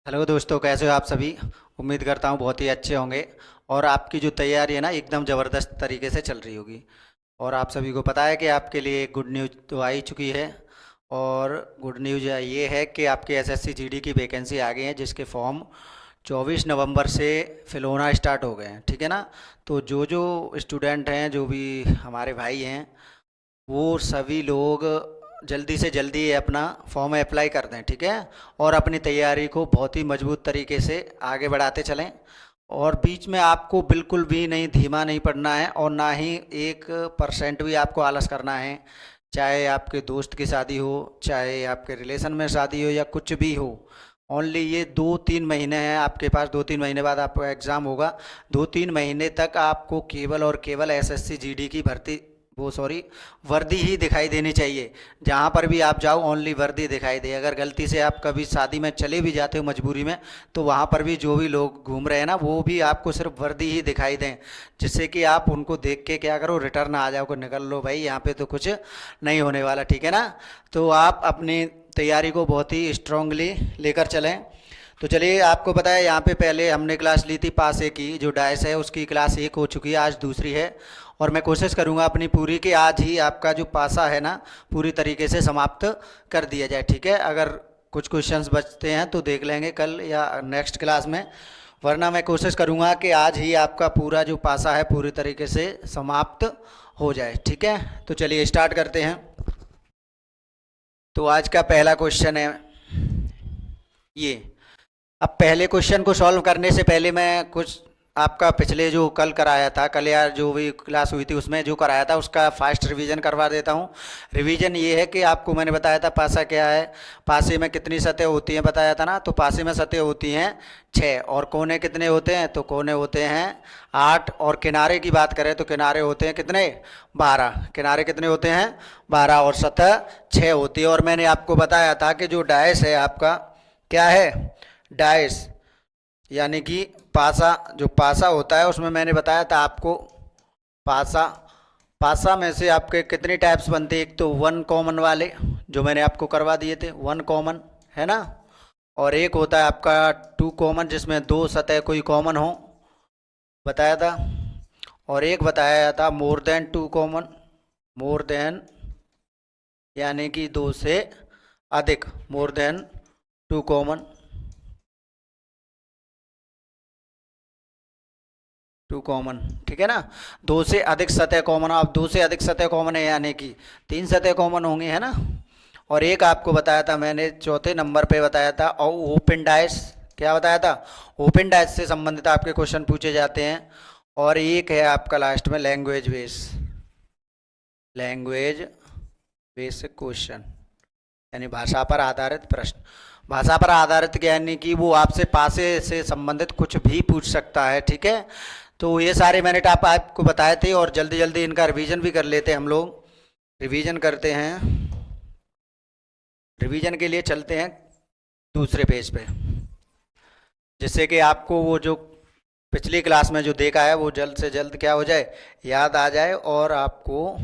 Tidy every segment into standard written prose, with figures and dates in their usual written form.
Hello दोस्तों, कैसे हो आप सभी। उम्मीद करता हूँ बहुत ही अच्छे होंगे और आपकी जो तैयारी है ना एकदम ज़बरदस्त तरीके से चल रही होगी। और आप सभी को पता है कि आपके लिए एक गुड न्यूज़ तो आ ही चुकी है। और गुड न्यूज़ ये है कि आपके एसएससी जीडी की वैकेंसी आ गई है, जिसके फॉर्म 24 नवंबर से फिल होना स्टार्ट हो गए हैं। ठीक है ना। तो जो जो स्टूडेंट हैं, जो भी हमारे भाई हैं, वो सभी लोग जल्दी से जल्दी अपना फॉर्म अप्लाई कर दें। ठीक है। और अपनी तैयारी को बहुत ही मजबूत तरीके से आगे बढ़ाते चलें। और बीच में आपको बिल्कुल भी नहीं धीमा नहीं पड़ना है और ना ही 1% भी आपको आलस करना है। चाहे आपके दोस्त की शादी हो, चाहे आपके रिलेशन में शादी हो, या कुछ भी हो। ओनली ये 2-3 महीने हैं आपके पास। 2-3 महीने बाद आपका एग्ज़ाम होगा। 2-3 महीने तक आपको केवल और केवल एसएससी जीडी की भर्ती, वो सॉरी, वर्दी ही दिखाई देनी चाहिए। जहाँ पर भी आप जाओ ओनली वर्दी दिखाई दे। अगर गलती से आप कभी शादी में चले भी जाते हो मजबूरी में, तो वहाँ पर भी जो भी लोग घूम रहे हैं ना, वो भी आपको सिर्फ वर्दी ही दिखाई दें, जिससे कि आप उनको देख के क्या करो, रिटर्न आ जाओ, को निकल लो भाई, यहाँ पे तो कुछ नहीं होने वाला। ठीक है ना। तो आप अपनी तैयारी को बहुत ही स्ट्रांगली लेकर चलें। तो चलिए, आपको पता है यहाँ पे पहले हमने क्लास ली थी पास ए की, जो डाइस है उसकी क्लास 1 हो चुकी है, आज दूसरी है। और मैं कोशिश करूँगा अपनी पूरी कि आज ही आपका जो पासा है ना, पूरी तरीके से समाप्त कर दिया जाए। ठीक है। अगर कुछ क्वेश्चंस बचते हैं तो देख लेंगे कल या नेक्स्ट क्लास में, वरना मैं कोशिश करूँगा कि आज ही आपका पूरा जो पासा है पूरी तरीके से समाप्त हो जाए। ठीक है। तो चलिए स्टार्ट करते हैं। तो आज का पहला क्वेश्चन है ये। अब पहले क्वेश्चन को सॉल्व करने से पहले मैं कुछ आपका पिछले जो कल कराया था, कल यार जो भी क्लास हुई थी उसमें जो कराया था उसका फास्ट रिवीजन करवा देता हूँ। रिवीजन ये है कि आपको मैंने बताया था पासा क्या है, पासे में कितनी सतह होती हैं बताया था ना। तो पासे में सतह होती हैं 6, और कोने कितने होते हैं, तो कोने होते हैं 8। और किनारे की बात करें तो किनारे होते हैं कितने, 12। किनारे कितने होते हैं, 12, और सतह 6 होती है। और मैंने आपको बताया था कि जो डायस है आपका, क्या है, डाइस, यानी कि पासा, जो पासा होता है उसमें मैंने बताया था आपको, पासा, पासा में से आपके कितने टाइप्स बनते हैं। एक तो 1 कॉमन वाले, जो मैंने आपको करवा दिए थे, 1 कॉमन, है ना। और एक होता है आपका 2 कॉमन, जिसमें 2 सतह कोई कॉमन हो, बताया था। और एक बताया था more than 2 common, more than यानी कि 2 से अधिक, मोर देन 2 कॉमन, 2 कॉमन। ठीक है ना। 2 से अधिक सतह कॉमन, अब 2 से अधिक सतह कॉमन है यानी कि 3 सतह कॉमन होंगी, है ना। और एक आपको बताया था मैंने चौथे नंबर पे बताया था, और ओपन डाइस, क्या बताया था, ओपन डाइस से संबंधित आपके क्वेश्चन पूछे जाते हैं। और एक है आपका लास्ट में language base, language basic question, यानी भाषा पर आधारित प्रश्न। भाषा पर आधारित यानी कि वो आपसे पासे से संबंधित कुछ भी पूछ सकता है। ठीक है। तो ये सारे मैंने आपको बताए थे, और जल्दी जल्दी इनका रिवीजन भी कर लेते हैं हम लोग। रिवीजन करते हैं। रिवीजन के लिए चलते हैं दूसरे पेज पे, जिससे कि आपको वो जो पिछली क्लास में जो देखा है वो जल्द से जल्द क्या हो जाए, याद आ जाए, और आपको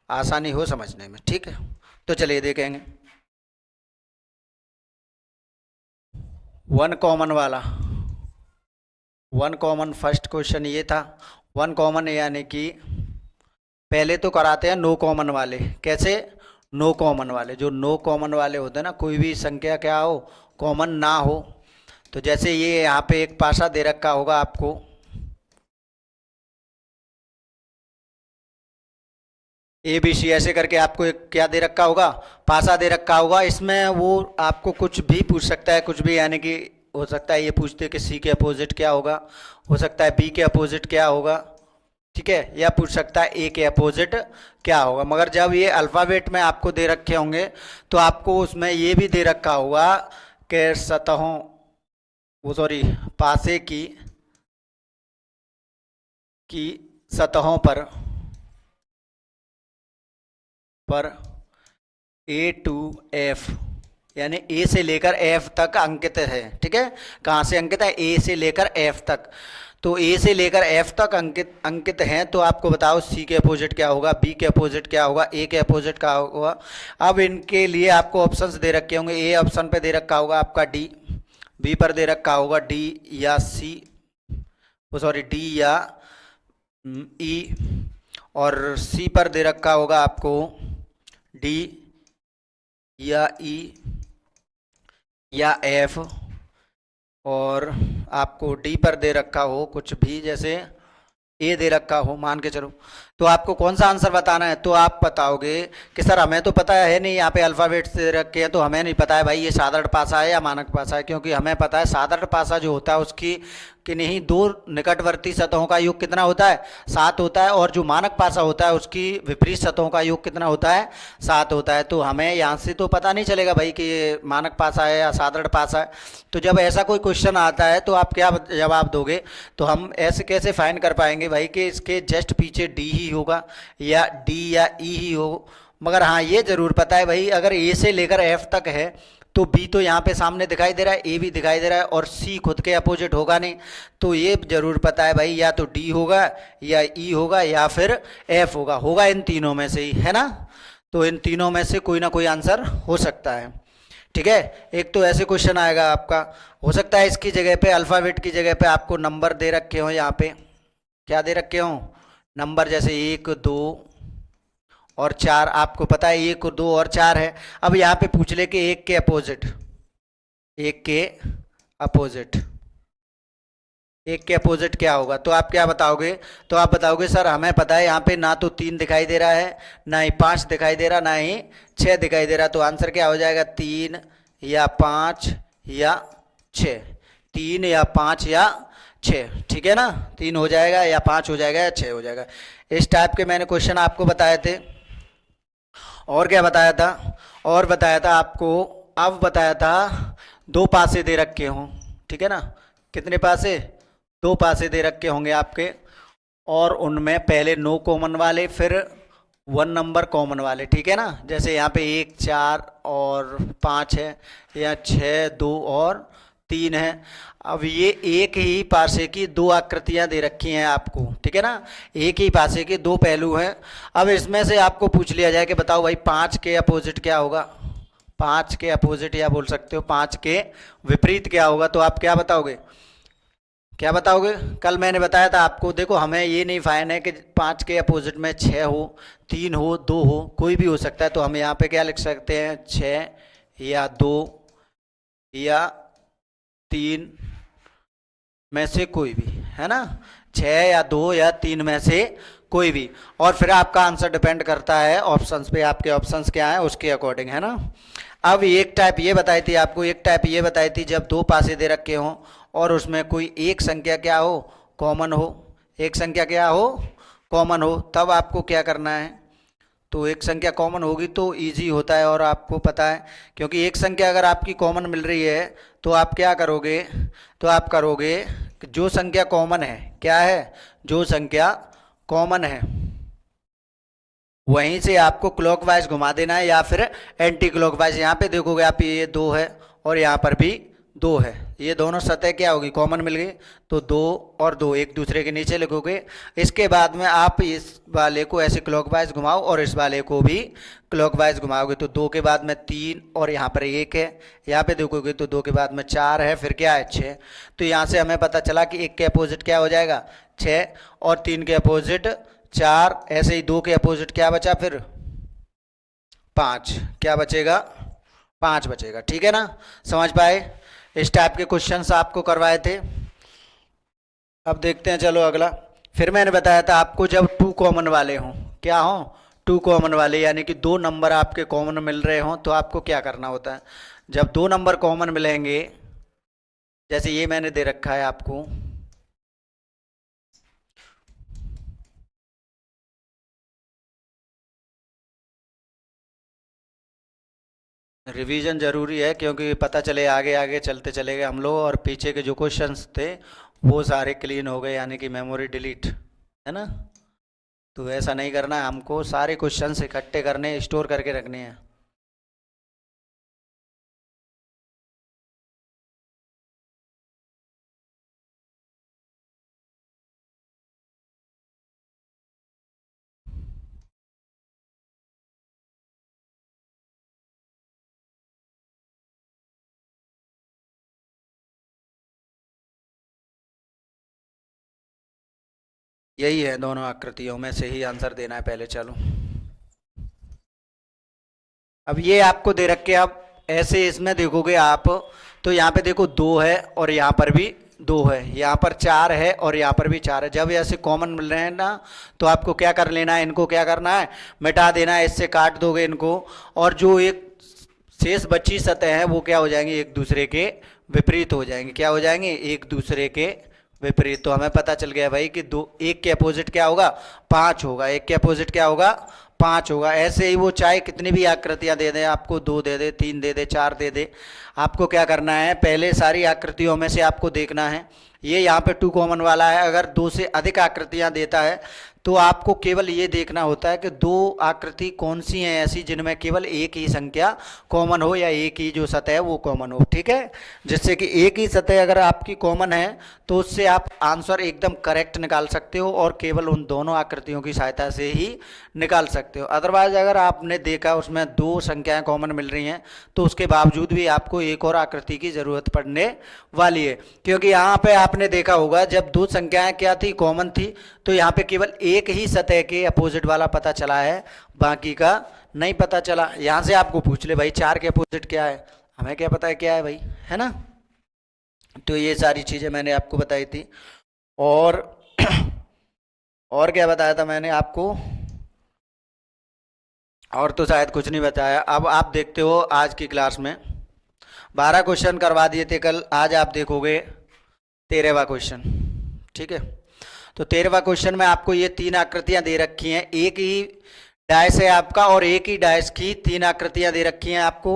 आसानी हो समझने में। ठीक है। तो चलिए देखेंगे 1 कॉमन वाला। 1 कॉमन फर्स्ट क्वेश्चन ये था। 1 कॉमन यानी कि पहले तो कराते हैं नो कॉमन वाले। कैसे, नो कॉमन वाले, जो नो कॉमन वाले होते हैं ना, कोई भी संख्या क्या हो, कॉमन ना हो। तो जैसे ये यहाँ पे एक पासा दे रखा होगा आपको, ए बी सी ऐसे करके आपको एक क्या दे रखा होगा, पासा दे रखा होगा। इसमें वो आपको कुछ भी पूछ सकता है, कुछ भी, यानी कि हो सकता है ये पूछते कि सी के अपोजिट क्या होगा, हो सकता है बी के अपोजिट क्या होगा, ठीक है, या पूछ सकता है ए के अपोजिट क्या होगा। मगर जब ये अल्फ़ाबेट में आपको दे रखे होंगे तो आपको उसमें ये भी दे रखा होगा कि सतहों, वो सॉरी, पासे की सतहों पर ए टू एफ, यानी ए से लेकर एफ तक अंकित है। ठीक है। कहाँ से अंकित है, ए से लेकर एफ तक। तो ए से लेकर एफ तक अंकित अंकित हैं। तो आपको बताओ सी के अपोजिट क्या होगा, बी के अपोजिट क्या होगा, ए के अपोजिट क्या होगा। अब इनके लिए आपको ऑप्शंस दे रखे होंगे। ए ऑप्शन पे दे रखा होगा आपका डी, बी पर दे रखा होगा डी या सी, सॉरी डी या ई, और सी पर दे रखा होगा आपको डी या ई या एफ, और आपको डी पर दे रखा हो कुछ भी, जैसे ए दे रखा हो मान के चलो, तो आपको कौन सा आंसर बताना है? तो आप बताओगे कि सर हमें तो पता है नहीं, यहाँ पे अल्फ़ाबेट्स दे रखे हैं तो हमें नहीं पता है भाई ये साधारण पासा है या मानक पासा है, क्योंकि हमें पता है साधारण पासा जो होता है उसकी किन्हीं दो निकटवर्ती सतहों का योग कितना होता है? 7 होता है, और जो मानक पासा होता है उसकी विपरीत सतहों का योग कितना होता है? 7 होता है। तो हमें यहाँ से तो पता नहीं चलेगा भाई कि ये मानक पासा है या साधारण पासा है। तो जब ऐसा कोई क्वेश्चन आता है तो आप क्या जवाब दोगे? तो हम ऐसे कैसे फाइंड कर पाएंगे भाई कि इसके जस्ट पीछे डी ही होगा या डी या ई ही हो? मगर हाँ ये जरूर पता है भाई, अगर ए से लेकर एफ तक है तो बी तो यहाँ पे सामने दिखाई दे रहा है, ए भी दिखाई दे रहा है, और सी खुद के अपोजिट होगा नहीं। तो ये जरूर पता है भाई, या तो डी होगा या ई होगा या फिर एफ होगा, होगा इन तीनों में से ही, है ना? तो इन तीनों में से कोई ना कोई आंसर हो सकता है। ठीक है, एक तो ऐसे क्वेश्चन आएगा आपका, हो सकता है इसकी जगह पे अल्फ़ाबेट की जगह पे आपको नंबर दे रखे हो, यहाँ पे क्या दे रखे हो? नंबर, जैसे 1 2 और 4, आपको पता है 1 2 और 4 है। अब यहाँ पे पूछ ले कि एक के अपोजिट, एक के अपोजिट, एक के अपोजिट क्या होगा? तो आप क्या बताओगे? तो आप बताओगे सर हमें पता है यहाँ पे ना तो 3 दिखाई दे रहा है, ना ही 5 दिखाई दे रहा, ना ही 6 दिखाई दे रहा, तो आंसर क्या हो जाएगा? 3 या 5 या 6, 3 या 5 या 6, ठीक है ना? 3 हो जाएगा या 5 हो जाएगा या 6 हो जाएगा। इस टाइप के मैंने क्वेश्चन आपको बताए थे। और क्या बताया था? और बताया था आपको, अब बताया था दो पासे दे रखे हों, ठीक है ना? कितने पासे? दो पासे दे रखे होंगे आपके, और उनमें पहले नो कॉमन वाले, फिर 1 नंबर कॉमन वाले, ठीक है ना? जैसे यहाँ पे 1 4 और 5 है, या 6 2 और 3 है। अब ये एक ही पासे की दो आकृतियां दे रखी हैं आपको, ठीक है ना? एक ही पासे के दो पहलू हैं। अब इसमें से आपको पूछ लिया जाए कि बताओ भाई 5 के अपोजिट क्या होगा? 5 के अपोजिट, या बोल सकते हो 5 के विपरीत क्या होगा? तो आप क्या बताओगे? क्या बताओगे? कल मैंने बताया था आपको, देखो हमें ये नहीं फाइन है कि 5 के अपोजिट में 6 हो, 3 हो, 2 हो, कोई भी हो सकता है। तो हम यहाँ पे क्या लिख सकते हैं? 6 या 2 या 3 में से कोई भी, है ना? 6 या 2 या 3 में से कोई भी, और फिर आपका आंसर डिपेंड करता है ऑप्शंस पे, आपके ऑप्शंस क्या हैं उसके अकॉर्डिंग, है ना? अब एक टाइप ये बताई थी आपको, एक टाइप ये बताई थी जब दो पासे दे रखे हों और उसमें कोई एक संख्या क्या हो? कॉमन हो। एक संख्या क्या हो? कॉमन हो। तब आपको क्या करना है? तो एक संख्या कॉमन होगी तो इजी होता है, और आपको पता है, क्योंकि एक संख्या अगर आपकी कॉमन मिल रही है तो आप क्या करोगे? तो आप करोगे कि जो संख्या कॉमन है, क्या है? जो संख्या कॉमन है वहीं से आपको क्लॉकवाइज घुमा देना है, या फिर एंटी क्लॉकवाइज। यहाँ पे देखोगे आप, ये 2 है और यहाँ पर भी 2 है, ये दोनों सतह क्या होगी? कॉमन मिल गई, तो 2 और 2 एक दूसरे के नीचे लिखोगे। इसके बाद में आप इस वाले को ऐसे क्लॉकवाइज घुमाओ और इस वाले को भी क्लॉकवाइज घुमाओगे, तो 2 के बाद में 3 और यहाँ पर 1 है। यहाँ पे देखोगे तो 2 के बाद में 4 है, फिर क्या है? 6। तो यहाँ से हमें पता चला कि 1 के अपोजिट क्या हो जाएगा? 6, और 3 के अपोजिट 4, ऐसे ही 2 के अपोजिट क्या बचा फिर? 5। क्या बचेगा? 5 बचेगा, ठीक है ना? समझ पाए? इस टाइप के क्वेश्चंस आपको करवाए थे। अब देखते हैं, चलो अगला। फिर मैंने बताया था आपको जब टू कॉमन वाले हों, क्या हों? टू कॉमन वाले, यानी कि दो नंबर आपके कॉमन मिल रहे हों, तो आपको क्या करना होता है? जब दो नंबर कॉमन मिलेंगे, जैसे ये मैंने दे रखा है आपको, रिवीजन जरूरी है, क्योंकि पता चले आगे आगे चलते चले गए हम लोग, और पीछे के जो क्वेश्चंस थे वो सारे क्लीन हो गए, यानी कि मेमोरी डिलीट, है ना? तो ऐसा नहीं करना है हमको, सारे क्वेश्चंस इकट्ठे करने, स्टोर करके रखने हैं। यही है, दोनों आकृतियों में से ही आंसर देना है पहले। चलो, अब ये आपको दे रखे, अब ऐसे इसमें देखोगे आप, तो यहाँ पे देखो दो है और यहाँ पर भी दो है, यहाँ पर चार है और यहाँ पर भी चार है। जब ऐसे कॉमन मिल रहे हैं ना, तो आपको क्या कर लेना है, इनको क्या करना है, मिटा देना है, इससे काट दोगे इनको, और जो एक शेष बची सतह है वो क्या हो जाएंगे, एक दूसरे के विपरीत हो जाएंगे। क्या हो जाएंगे, एक दूसरे के विपरीत। तो हमें पता चल गया भाई कि दो, एक के अपोजिट क्या होगा, पाँच होगा। एक के अपोजिट क्या होगा, पाँच होगा। ऐसे ही वो चाहे कितनी भी आकृतियां दे दें आपको, दो दे दे, तीन दे दे, चार दे दे, आपको क्या करना है, पहले सारी आकृतियों में से आपको देखना है। ये यहाँ पे टू कॉमन वाला है, अगर दो से अधिक आकृतियां देता है तो आपको केवल ये देखना होता है कि दो आकृति कौन सी हैं ऐसी जिनमें केवल एक ही संख्या कॉमन हो, या एक ही जो सतह है वो कॉमन हो। ठीक है, जिससे कि एक ही सतह अगर आपकी कॉमन है तो उससे आप आंसर एकदम करेक्ट निकाल सकते हो, और केवल उन दोनों आकृतियों की सहायता से ही निकाल सकते हो। अदरवाइज अगर आपने देखा उसमें दो संख्याएं कॉमन मिल रही हैं तो उसके बावजूद भी आपको एक और आकृति की ज़रूरत पड़ने वाली है, क्योंकि यहाँ पे आपने देखा होगा जब दो संख्याएं क्या थी, कॉमन थी, तो यहाँ पे केवल एक ही सतह के अपोजिट वाला पता चला है, बाकी का नहीं पता चला। यहाँ से आपको पूछ ले भाई चार के अपोजिट क्या है, हमें क्या पता है क्या है भाई, है ना। तो ये सारी चीज़ें मैंने आपको बताई थी। और और क्या बताया था मैंने आपको, और तो शायद कुछ नहीं बताया। अब आप देखते हो आज की क्लास में 12 क्वेश्चन करवा दिए थे कल, आज आप देखोगे 13वां क्वेश्चन। ठीक है, तो 13वां क्वेश्चन में आपको ये तीन आकृतियां दे रखी हैं, एक ही डायस है आपका और एक ही डायस की तीन आकृतियां दे रखी हैं आपको।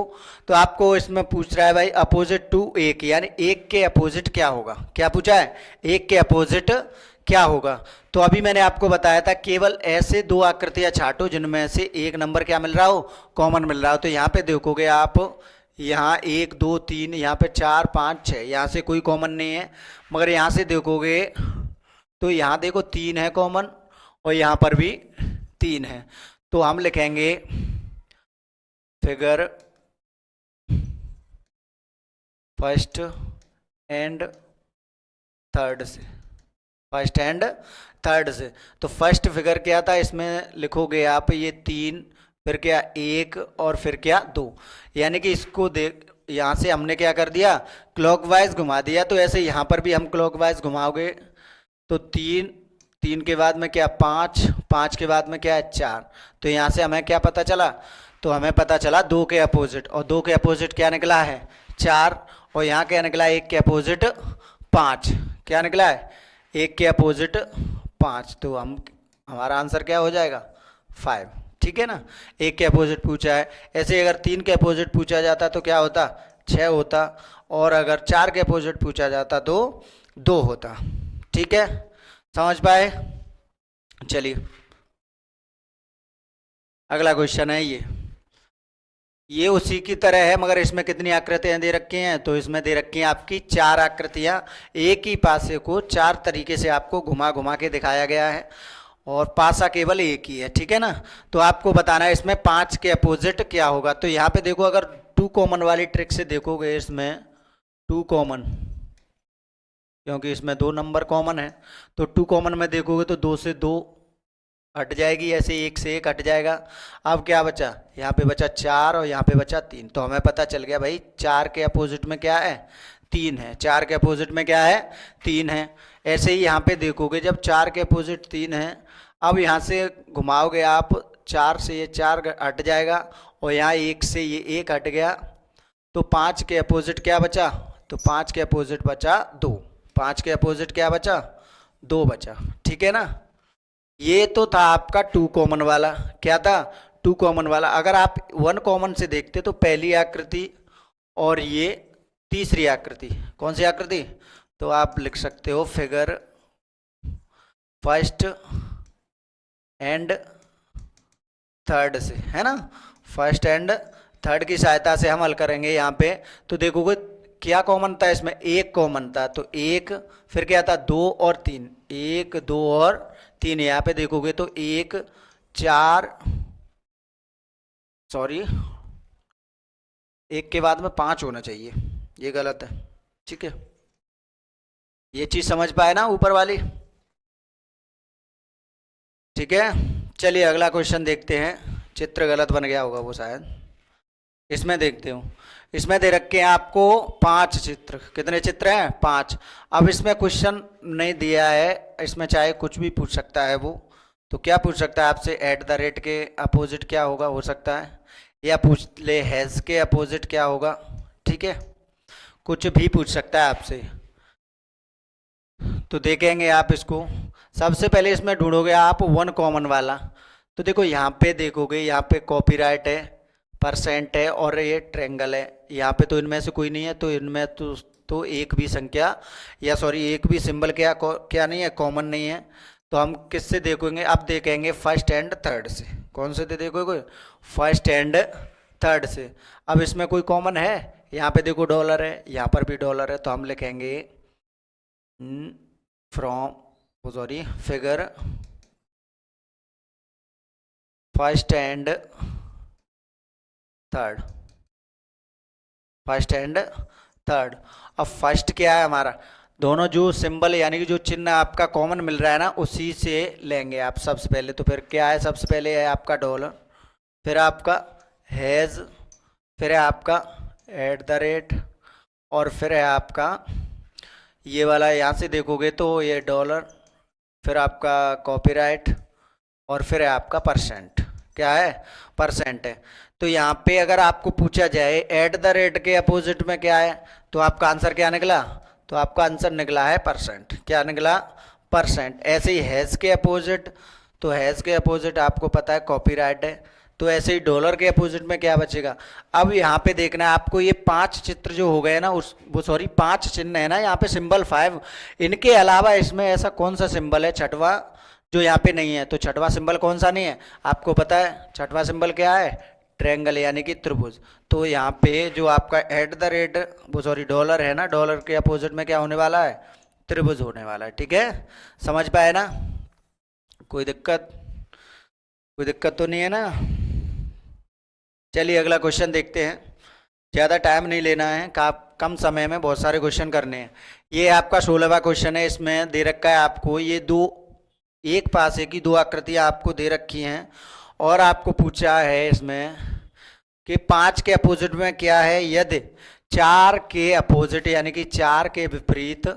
तो आपको इसमें पूछ रहा है भाई अपोजिट टू एक, यानी एक के अपोजिट क्या होगा। क्या पूछा है, एक के अपोजिट क्या होगा। तो अभी मैंने आपको बताया था केवल ऐसे दो आकृतियां छाटो जिनमें से एक नंबर क्या मिल रहा हो, कॉमन मिल रहा हो। तो यहाँ पे देखोगे आप, यहाँ एक दो तीन, यहाँ पे चार पाँच छः, यहाँ से कोई कॉमन नहीं है। मगर यहाँ से देखोगे तो यहाँ देखो तीन है कॉमन, और यहाँ पर भी तीन है। तो हम लिखेंगे फिगर फर्स्ट एंड थर्ड से, फर्स्ट एंड थर्ड से। तो फर्स्ट फिगर क्या था, इसमें लिखोगे आप ये तीन, फिर क्या एक, और फिर क्या दो। यानी कि इसको देख, यहाँ से हमने क्या कर दिया, क्लॉकवाइज घुमा दिया। तो ऐसे यहाँ पर भी हम क्लॉकवाइज घुमाओगे तो तीन, तीन के बाद में क्या पाँच, पाँच के बाद में क्या है चार। तो यहाँ से हमें क्या पता चला, तो हमें पता चला दो के अपोजिट, और दो के अपोजिट क्या निकला है, चार। और यहाँ क्या निकला, एक के अपोजिट पाँच। क्या निकला है, एक के अपोजिट पाँच। तो हम, हमारा आंसर क्या हो जाएगा, फाइव। ठीक है ना, एक के अपोजिट पूछा है। ऐसे अगर तीन के अपोजिट पूछा जाता तो क्या होता, छः होता, और अगर चार के अपोजिट पूछा जाता तो दो होता। ठीक है, समझ पाए। चलिए अगला क्वेश्चन है ये उसी की तरह है, मगर इसमें कितनी आकृतियां दे रखी हैं, तो इसमें दे रखी हैं आपकी चार आकृतियां। एक ही पासे को चार तरीके से आपको घुमा घुमा के दिखाया गया है, और पासा केवल एक ही है। ठीक है ना, तो आपको बताना है इसमें पांच के अपोजिट क्या होगा। तो यहाँ पे देखो, अगर टू कॉमन वाली ट्रिक से देखोगे, इसमें टू कॉमन, क्योंकि इसमें दो नंबर कॉमन है, तो टू कॉमन में देखोगे तो दो से दो हट जाएगी, ऐसे एक से एक हट जाएगा। अब क्या बचा, यहाँ पे बचा चार और यहाँ पे बचा तीन। तो हमें पता चल गया भाई चार के अपोजिट में क्या है, तीन है। चार के अपोजिट में क्या है, तीन है। ऐसे ही यहाँ पे देखोगे जब चार के अपोजिट तीन है, अब यहाँ से घुमाओगे आप, चार से ये चार हट जाएगा, और यहाँ एक से ये एक हट गया। तो पाँच के अपोजिट क्या बचा, तो पाँच के अपोजिट बचा दो। पाँच के अपोजिट क्या बचा, दो बचा। ठीक है ना, ये तो था आपका टू कॉमन वाला। क्या था, टू कॉमन वाला। अगर आप वन कॉमन से देखते तो पहली आकृति और ये तीसरी आकृति, कौन सी आकृति, तो आप लिख सकते हो फिगर फर्स्ट एंड थर्ड से, है ना। फर्स्ट एंड थर्ड की सहायता से हम हल करेंगे यहाँ पे। तो देखोगे क्या कॉमन था इसमें, एक कॉमन था, तो एक, फिर क्या था, दो और तीन, एक दो और तीन। यहाँ पे देखोगे तो एक, चार, सॉरी, एक के बाद में पाँच होना चाहिए, ये गलत है। ठीक है, ये चीज़ समझ पाए ना ऊपर वाली। ठीक है, चलिए अगला क्वेश्चन देखते हैं। चित्र गलत बन गया होगा वो शायद, इसमें देखते हूँ। इसमें दे रखे हैं आपको 5 चित्र। कितने चित्र हैं? 5। अब इसमें क्वेश्चन नहीं दिया है, इसमें चाहे कुछ भी पूछ सकता है वो। तो क्या पूछ सकता है आपसे? एट द रेट के अपोजिट क्या होगा, हो सकता है, या पूछ ले हैज़ के अपोजिट क्या होगा। ठीक है, कुछ भी पूछ सकता है आपसे। तो देखेंगे आप इसको। सबसे पहले इसमें ढूंढोगे आप वन कॉमन वाला। तो देखो यहाँ पे देखोगे, यहाँ पे कॉपीराइट है, परसेंट है और ये ट्रेंगल है। यहाँ पे तो इनमें से कोई नहीं है, तो इनमें तो एक भी संख्या या सॉरी एक भी सिंबल क्या नहीं है, कॉमन नहीं है। तो हम किससे देखेंगे? अब देखेंगे फर्स्ट एंड थर्ड से। कौन से देखोगे? फर्स्ट एंड थर्ड से। अब इसमें कोई कॉमन है? यहाँ पे देखो डॉलर है, यहाँ पर भी डॉलर है, तो हम लिखेंगे from sorry figure first and third, first and third. अब फर्स्ट क्या है हमारा? दोनों जो सिंबल यानी कि जो चिन्ह आपका कॉमन मिल रहा है ना, उसी से लेंगे आप सबसे पहले। तो फिर क्या है? सबसे पहले है आपका डॉलर, फिर आपका हैज़, फिर है आपका एट द रेट, और फिर है आपका ये वाला। यहाँ से देखोगे तो ये डॉलर, फिर आपका कॉपीराइट, और फिर है आपका परसेंट। क्या है? परसेंट है। तो यहाँ पे अगर आपको पूछा जाए एट द रेट के अपोजिट में क्या है, तो आपका आंसर क्या निकला? तो आपका आंसर निकला है परसेंट। क्या निकला? परसेंट। ऐसे ही हैज़ के अपोजिट, तो हैज़ के अपोजिट आपको पता है कॉपीराइट है। तो ऐसे ही डॉलर के अपोजिट में क्या बचेगा? अब यहाँ पे देखना है आपको, ये 5 चित्र जो हो गए ना, उस वो सॉरी 5 चिन्ह है ना यहाँ पे, सिंबल 5, इनके अलावा इसमें ऐसा कौन सा सिंबल है छठवा जो यहाँ पे नहीं है? तो छठवां सिंबल कौन सा नहीं है आपको पता है? छठवां सिंबल क्या है? ट्रायंगल यानी कि त्रिभुज। तो यहाँ पे जो आपका एट द रेट वो सॉरी डॉलर है ना, डॉलर के अपोजिट में क्या होने वाला है? त्रिभुज होने वाला है। ठीक है, समझ पाए ना? कोई दिक्कत? कोई दिक्कत तो नहीं है ना? चलिए अगला क्वेश्चन देखते हैं। ज़्यादा टाइम नहीं लेना है, कम समय में बहुत सारे क्वेश्चन करने हैं। ये आपका 16वां क्वेश्चन है। इसमें दे रखा है आपको ये दो, एक पासे की दो आकृतियां आपको दे रखी हैं, और आपको पूछा है इसमें कि 5 के अपोजिट में क्या है। यदि 4 के अपोजिट यानी कि 4 के विपरीत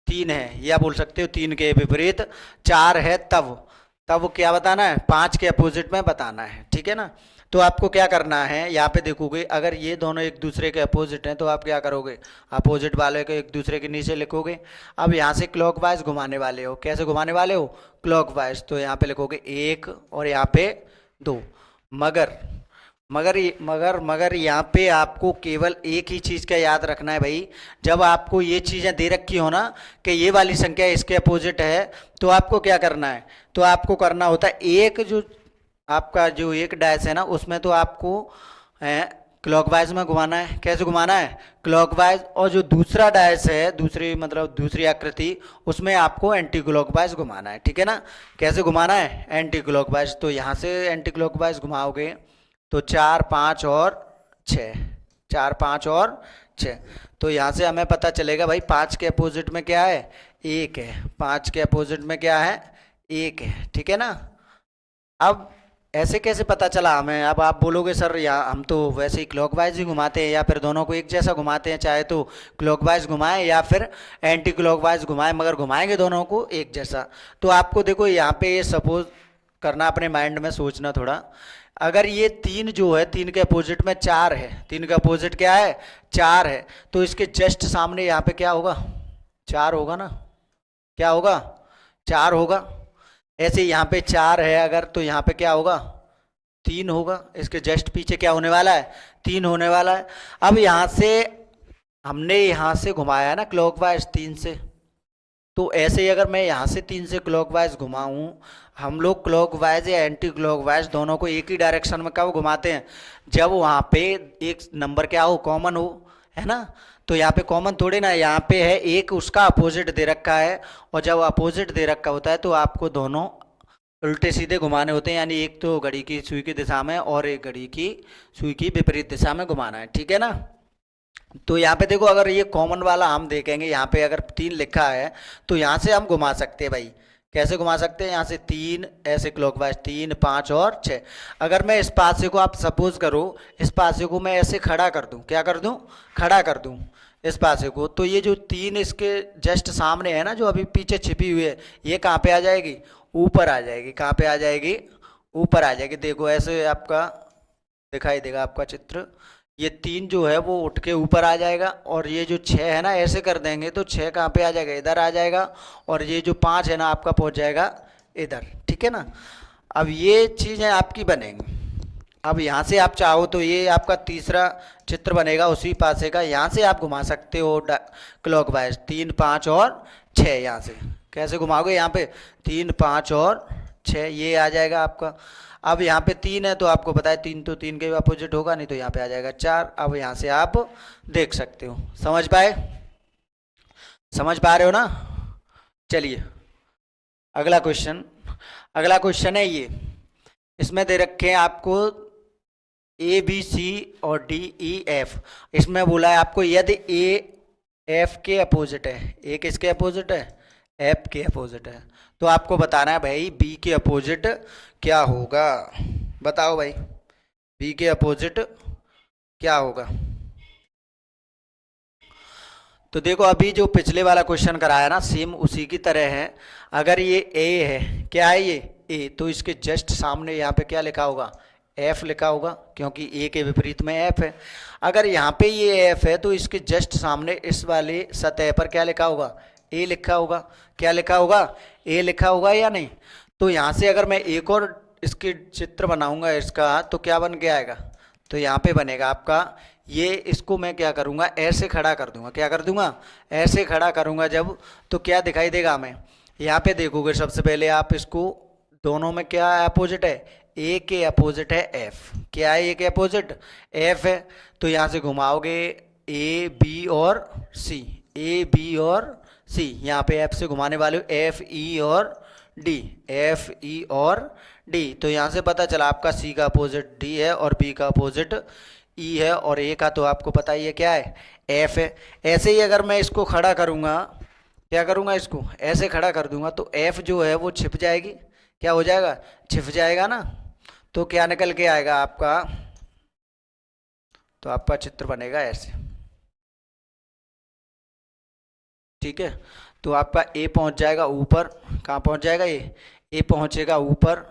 3 है, या बोल सकते हो 3 के विपरीत 4 है, तब क्या बताना है? 5 के अपोजिट में बताना है। ठीक है ना? तो आपको क्या करना है, यहाँ पे देखोगे अगर ये दोनों एक दूसरे के अपोजिट हैं तो आप क्या करोगे? अपोजिट वाले को एक दूसरे के नीचे लिखोगे। अब यहाँ से क्लॉकवाइज घुमाने वाले हो। कैसे घुमाने वाले हो? क्लॉकवाइज। तो यहाँ पे लिखोगे 1 और यहाँ पे 2। मगर मगर यहाँ पे आपको केवल एक ही चीज़ का याद रखना है भाई। जब आपको ये चीज़ें दे रखी हो ना कि ये वाली संख्या इसके अपोजिट है, तो आपको क्या करना है? तो आपको करना होता है एक जो आपका जो एक डायस है ना, उसमें तो आपको क्लॉकवाइज में घुमाना है। कैसे घुमाना है? क्लॉकवाइज। और जो दूसरा डायस है, दूसरी मतलब दूसरी आकृति, उसमें आपको एंटी क्लॉकवाइज घुमाना है। ठीक है ना? कैसे घुमाना है? Anti clockwise. तो यहाँ से एंटी क्लॉकवाइज घुमाओगे तो 4, 5 और 6, 4, 5 और 6। तो यहाँ से हमें पता चलेगा भाई 5 के अपोजिट में क्या है? 1 है। 5 के अपोजिट में क्या है? 1 है। ठीक है ना? अब ऐसे कैसे पता चला हमें? अब आप बोलोगे सर यहाँ हम तो वैसे ही क्लॉकवाइज ही घुमाते हैं, या फिर दोनों को एक जैसा घुमाते हैं, चाहे तो क्लॉकवाइज घुमाएं या फिर एंटी क्लॉकवाइज घुमाएं, मगर घुमाएंगे दोनों को एक जैसा। तो आपको देखो यहाँ पे ये सपोज करना, अपने माइंड में सोचना थोड़ा। अगर ये 3 जो है, 3 के अपोजिट में 4 है, 3 का अपोजिट क्या है? 4 है, तो इसके जस्ट सामने यहाँ पे क्या होगा? 4 होगा ना? क्या होगा? 4 होगा। ऐसे यहाँ पे 4 है अगर, तो यहाँ पे क्या होगा? 3 होगा। इसके जस्ट पीछे क्या होने वाला है? 3 होने वाला है। अब यहाँ से हमने यहाँ से घुमाया है ना क्लॉकवाइज 3 से, तो ऐसे ही अगर मैं यहाँ से 3 से क्लॉकवाइज घुमाऊँ, हम लोग क्लॉकवाइज या एंटी क्लॉकवाइज दोनों को एक ही डायरेक्शन में कब घुमाते हैं? जब वहाँ पे एक नंबर क्या हो? कॉमन हो, है ना? तो यहाँ पे कॉमन थोड़ी ना, यहाँ पे है एक उसका अपोजिट दे रखा है, और जब अपोजिट दे रखा होता है तो आपको दोनों उल्टे सीधे घुमाने होते हैं, यानी एक तो घड़ी की सुई की दिशा में और एक घड़ी की सुई की विपरीत दिशा में घुमाना है। ठीक है ना? तो यहाँ पे देखो अगर ये कॉमन वाला हम देखेंगे, यहाँ पे अगर 3 लिखा है तो यहाँ से हम घुमा सकते हैं भाई। कैसे घुमा सकते हैं? यहाँ से 3 ऐसे क्लॉकवाइज, 3 5 और 6। अगर मैं इस पासे को, आप सपोज करो इस पासे को मैं ऐसे खड़ा कर दूं, क्या कर दूं? खड़ा कर दूं इस पासे को, तो ये जो 3 इसके जस्ट सामने है ना, जो अभी पीछे छिपी हुई है, ये कहाँ पे आ जाएगी? ऊपर आ जाएगी। कहाँ पे आ जाएगी? ऊपर आ जाएगी। देखो ऐसे आपका दिखाई देगा आपका चित्र। ये 3 जो है वो उठ के ऊपर आ जाएगा, और ये जो 6 है ना, ऐसे कर देंगे तो 6 कहाँ पे आ जाएगा? इधर आ जाएगा। और ये जो 5 है ना आपका पहुंच जाएगा इधर, ठीक है ना। अब ये चीज़ें आपकी बनेंगी। अब यहाँ से आप चाहो तो ये आपका तीसरा चित्र बनेगा उसी पासे का, यहाँ से आप घुमा सकते हो क्लॉकवाइज, 3 5 और 6। यहाँ से कैसे घुमाओगे? यहाँ पे 3 5 और 6 ये आ जाएगा आपका। अब यहाँ पे 3 है तो आपको पता है 3 तो 3 के अपोजिट होगा, नहीं तो यहाँ पे आ जाएगा 4। अब यहाँ से आप देख सकते हो। समझ पाए? समझ पा रहे हो ना? चलिए अगला क्वेश्चन। अगला क्वेश्चन है ये, इसमें दे रखे हैं आपको ए बी सी और डी ई एफ। इसमें बोला है आपको यदि ए एफ के अपोजिट है, ए किसके अपोजिट है? एफ के अपोजिट है, तो आपको बताना है भाई बी के अपोजिट क्या होगा। बताओ भाई बी के अपोजिट क्या होगा। तो देखो अभी जो पिछले वाला क्वेश्चन कराया ना, सेम उसी की तरह है। अगर ये ए है, क्या है ये? ए, तो इसके जस्ट सामने यहाँ पे क्या लिखा होगा? एफ लिखा होगा, क्योंकि ए के विपरीत में एफ है। अगर यहाँ पे ये एफ है तो इसके जस्ट सामने इस वाले सतह पर क्या लिखा होगा? ए लिखा होगा। क्या लिखा होगा? ए लिखा होगा या नहीं? तो यहाँ से अगर मैं एक और इसके चित्र बनाऊंगा इसका, तो क्या बन के आएगा? तो यहाँ पे बनेगा आपका ये, इसको मैं क्या करूँगा? ऐसे खड़ा कर दूंगा। क्या कर दूंगा? ऐसे खड़ा करूँगा जब, तो क्या दिखाई देगा हमें? यहाँ पे देखोगे सबसे पहले आप इसको, दोनों में क्या अपोजिट है? ए के अपोजिट है एफ। क्या है? ए के अपोजिट एफ है। तो यहाँ से घुमाओगे ए बी और सी, ए बी और सी। यहाँ पे एफ से घुमाने वाले हो एफ ई और डी, एफ ई और डी। तो यहाँ से पता चला आपका सी का अपोजिट डी है और बी का अपोजिट ई है, और ए का तो आपको पता ही है क्या है? एफ है। ऐसे ही अगर मैं इसको खड़ा करूँगा, क्या करूँगा? इसको ऐसे खड़ा कर दूंगा तो एफ जो है वो छिप जाएगी। क्या हो जाएगा? छिप जाएगा ना। तो क्या निकल के आएगा आपका? तो आपका चित्र बनेगा ऐसे, ठीक है। तो आपका ए पहुंच जाएगा ऊपर। कहाँ पहुंच जाएगा ये? ए पहुंचेगा ऊपर,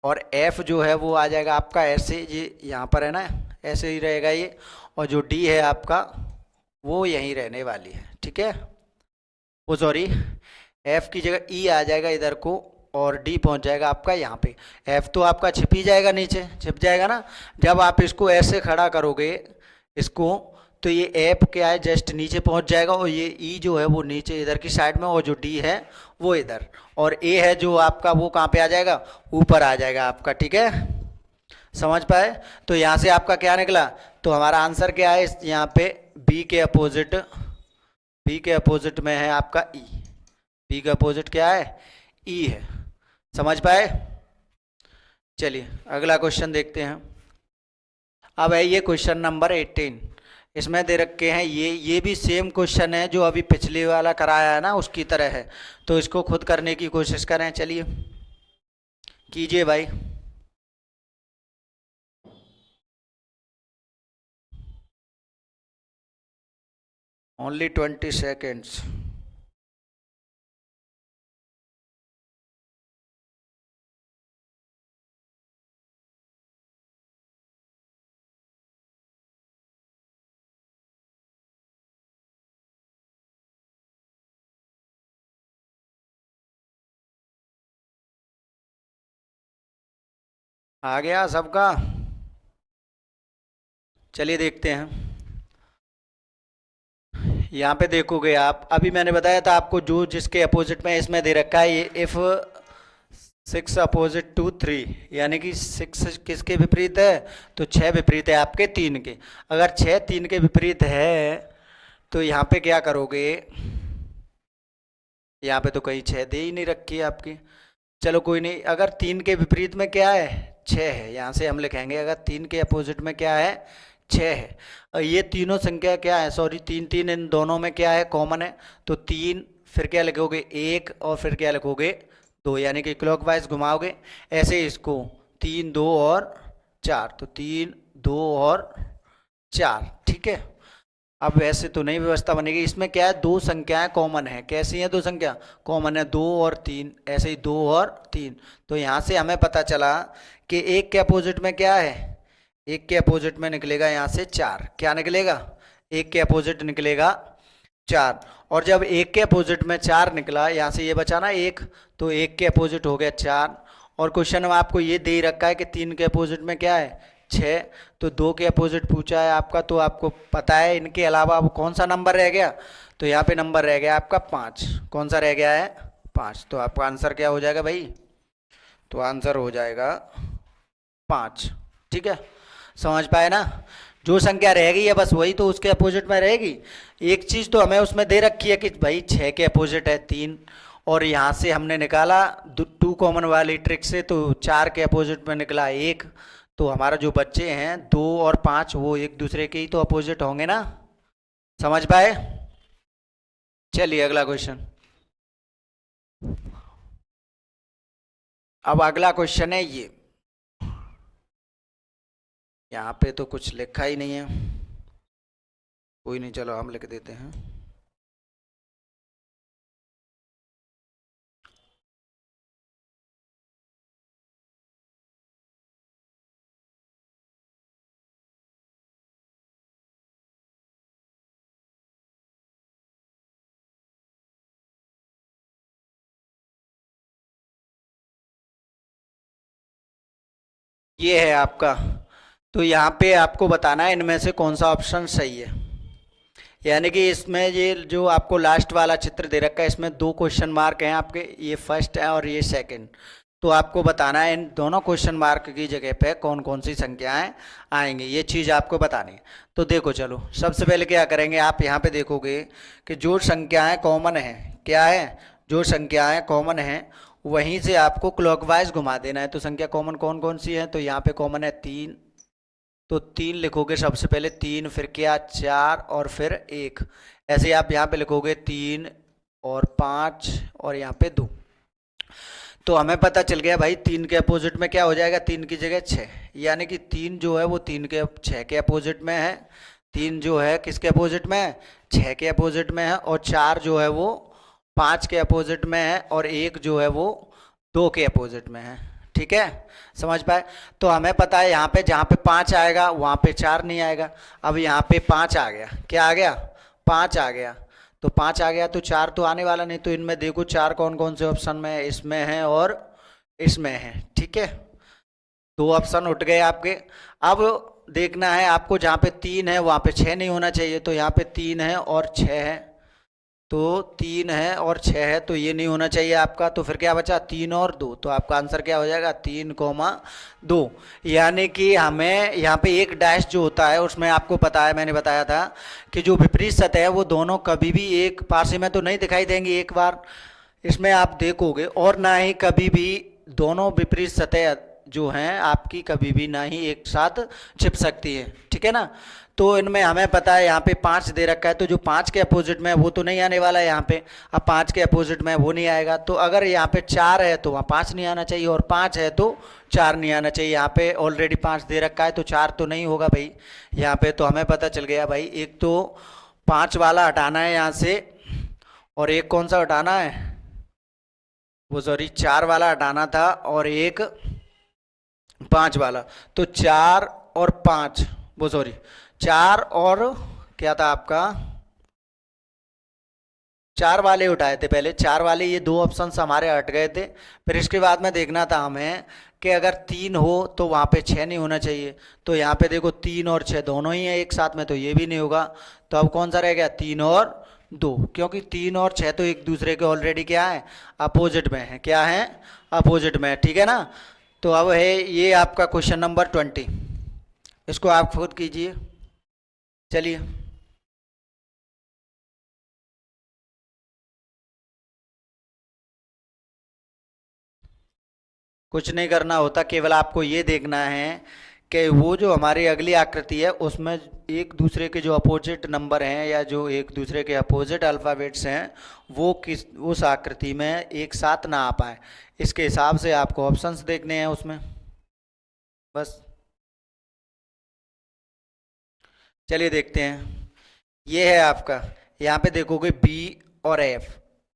और एफ जो है वो आ जाएगा आपका ऐसे, ये यहाँ पर है ना, ऐसे ही रहेगा ये। और जो डी है आपका वो यहीं रहने वाली है, ठीक है। वो सॉरी, एफ की जगह ई आ जाएगा इधर को, और डी पहुंच जाएगा आपका यहाँ पे। एफ तो आपका छिप ही जाएगा, नीचे छिप जाएगा ना। जब आप इसको ऐसे खड़ा करोगे इसको, तो ये एफ क्या है? जस्ट नीचे पहुंच जाएगा, और ये ई जो है वो नीचे इधर की साइड में, और जो डी है वो इधर, और ए है जो आपका वो कहाँ पे आ जाएगा? ऊपर आ जाएगा आपका, ठीक है। समझ पाए? तो यहाँ से आपका क्या निकला? तो हमारा आंसर क्या है यहाँ पे? बी के अपोजिट, बी के अपोजिट में है आपका ई। बी का अपोजिट क्या है? ई है। समझ पाए? चलिए अगला क्वेश्चन देखते हैं। अब है ये क्वेश्चन नंबर 18। इसमें दे रखे हैं ये भी सेम क्वेश्चन है जो अभी पिछले वाला कराया है ना, उसकी तरह है। तो इसको खुद करने की कोशिश करें। चलिए कीजिए भाई। Only 20 seconds. आ गया सबका? चलिए देखते हैं। यहाँ पे देखोगे आप, अभी मैंने बताया था आपको जो जिसके अपोजिट में इसमें दे रखा है, ये इफ 6 अपोजिट टू 3, यानी कि 6 किसके विपरीत है? तो 6 विपरीत है आपके 3 के। अगर 6 3 के विपरीत है तो यहाँ पे क्या करोगे? यहाँ पे तो कहीं 6 दे ही नहीं रखी है आपकी। चलो कोई नहीं, अगर 3 के विपरीत में क्या है? 6 है। यहाँ से हम लिखेंगे अगर 3 के अपोजिट में क्या है? 6 है। और ये तीनों संख्या क्या है? सॉरी 3 3 इन दोनों में क्या है? कॉमन है। तो 3, फिर क्या लिखोगे? 1, और फिर क्या लिखोगे? 2 यानी कि क्लॉकवाइज घुमाओगे। ऐसे इसको 3 2 और 4, तो 3 2 और 4, ठीक है। अब वैसे तो नहीं व्यवस्था बनेगी, इसमें क्या है, दो संख्याएं कॉमन है। कैसी हैं दो संख्या कॉमन है, 2 और 3, ऐसे ही 2 और 3। तो यहाँ से हमें पता चला कि एक के अपोजिट में क्या है, एक के अपोजिट में निकलेगा यहाँ से 4। क्या निकलेगा, एक के अपोजिट निकलेगा 4। और जब एक के अपोजिट में 4 निकला, यहाँ से ये बचा ना 1, तो एक के अपोजिट हो गया 4। और क्वेश्चन में आपको ये दे ही रखा है कि 3 के अपोजिट में क्या है, 6। तो 2 के अपोजिट पूछा है आपका, तो आपको पता है इनके अलावा अब कौन सा नंबर रह गया, तो यहाँ पे नंबर रह गया आपका 5। कौन सा रह गया है, 5। तो आपका आंसर क्या हो जाएगा भाई, तो आंसर हो जाएगा 5, ठीक है। समझ पाए ना, जो संख्या रह गई है बस वही तो उसके अपोजिट में रहेगी। एक चीज़ तो हमें उसमें दे रखी है कि भाई 6 के अपोजिट है 3, और यहाँ से हमने निकाला 2 कॉमन वाली ट्रिक से, तो 4 के अपोजिट में निकला 1। तो हमारा जो बच्चे हैं 2 और 5 वो एक दूसरे के ही तो अपोजिट होंगे ना। समझ पाए। चलिए अगला क्वेश्चन। अब अगला क्वेश्चन है ये, यहाँ पे तो कुछ लिखा ही नहीं है, कोई नहीं चलो हम लिख देते हैं। ये है आपका, तो यहाँ पे आपको बताना है इनमें से कौन सा ऑप्शन सही है। यानी कि इसमें ये जो आपको लास्ट वाला चित्र दे रखा है, इसमें 2 क्वेश्चन मार्क हैं आपके, ये फर्स्ट है और ये सेकंड। तो आपको बताना है इन दोनों क्वेश्चन मार्क की जगह पे कौन कौन सी संख्याएं आएंगी, ये चीज़ आपको बतानी है। तो देखो चलो, सबसे पहले क्या करेंगे, आप यहाँ पे देखोगे कि जो संख्याएं कॉमन हैं, क्या है, जो संख्याएं कॉमन हैं वहीं से आपको क्लॉकवाइज घुमा देना है। तो संख्या कॉमन कौन कौन सी है, तो यहाँ पे कॉमन है 3, तो 3 लिखोगे सबसे पहले 3, फिर क्या 4 और फिर 1। ऐसे आप यहाँ पे लिखोगे 3 और 5 और यहाँ पे 2। तो हमें पता चल गया भाई 3 के अपोजिट में क्या हो जाएगा, 3 की जगह 6, यानी कि 3 जो है वो 6 के अपोजिट में है। 3 जो है किसके अपोजिट में है, 6 के अपोजिट में है। और 4 जो है वो 5 के अपोजिट में है, और 1 जो है वो 2 के अपोजिट में है, ठीक है। समझ पाए। तो हमें पता है यहाँ पे जहाँ पे 5 आएगा वहाँ पे 4 नहीं आएगा। अब यहाँ पे 5 आ गया, क्या आ गया, 5 आ गया। तो 5 आ गया तो 4 तो आने वाला नहीं। तो इनमें देखो 4 कौन कौन से ऑप्शन में है, इसमें है और इसमें है, ठीक है। 2 ऑप्शन उठ गए आपके। अब देखना है आपको, जहाँ पे 3 है वहाँ पे 6 नहीं होना चाहिए, तो यहाँ पे 3 है और 6 है, तो 3 है और 6 है, तो ये नहीं होना चाहिए आपका। तो फिर क्या बचा, 3 और 2, तो आपका आंसर क्या हो जाएगा, 3,2। यानी कि हमें यहाँ पे एक डैश जो होता है उसमें आपको पता है, मैंने बताया था कि जो विपरीत सतह है वो दोनों कभी भी एक पासे में तो नहीं दिखाई देंगी एक बार, इसमें आप देखोगे, और ना ही कभी भी दोनों विपरीत सतह जो हैं आपकी कभी भी ना ही एक साथ छिप सकती है, ठीक है ना। तो इनमें हमें पता है यहाँ पे 5 दे रखा है, तो जो 5 के अपोजिट में है वो तो नहीं आने वाला है यहाँ पे। अब 5 के अपोजिट में वो नहीं आएगा, तो अगर यहाँ पे 4 है तो वहाँ 5 नहीं आना चाहिए, और 5 है तो 4 नहीं आना चाहिए। यहाँ पे ऑलरेडी 5 दे रखा है तो 4 तो नहीं होगा भाई यहाँ पे। तो हमें पता चल गया भाई, एक तो 5 वाला हटाना है यहाँ से, और एक कौन सा हटाना है, वो सॉरी 4 वाला हटाना था, और एक 5 वाला। तो 4 और 5, वो सॉरी 4 और क्या था आपका, 4 वाले उठाए थे पहले, 4 वाले, ये 2 ऑप्शन हमारे हट गए थे। फिर इसके बाद में देखना था हमें कि अगर 3 हो तो वहाँ पे 6 नहीं होना चाहिए। तो यहाँ पे देखो 3 और 6 दोनों ही है एक साथ में, तो ये भी नहीं होगा। तो अब कौन सा रह गया, 3 और 2, क्योंकि 3 और 6 तो एक दूसरे के ऑलरेडी क्या है, अपोजिट में है, क्या है, अपोजिट में है, ठीक है ना। तो अब है ये आपका क्वेश्चन नंबर 20, इसको आप खुद कीजिए। चलिए, कुछ नहीं करना होता, केवल आपको ये देखना है कि वो जो हमारी अगली आकृति है उसमें एक दूसरे के जो अपोजिट नंबर हैं या जो एक दूसरे के अपोजिट अल्फ़ाबेट्स हैं वो किस उस आकृति में एक साथ ना आ पाए, इसके हिसाब से आपको ऑप्शंस देखने हैं उसमें बस। चलिए देखते हैं। ये है आपका, यहाँ पे देखोगे बी और एफ,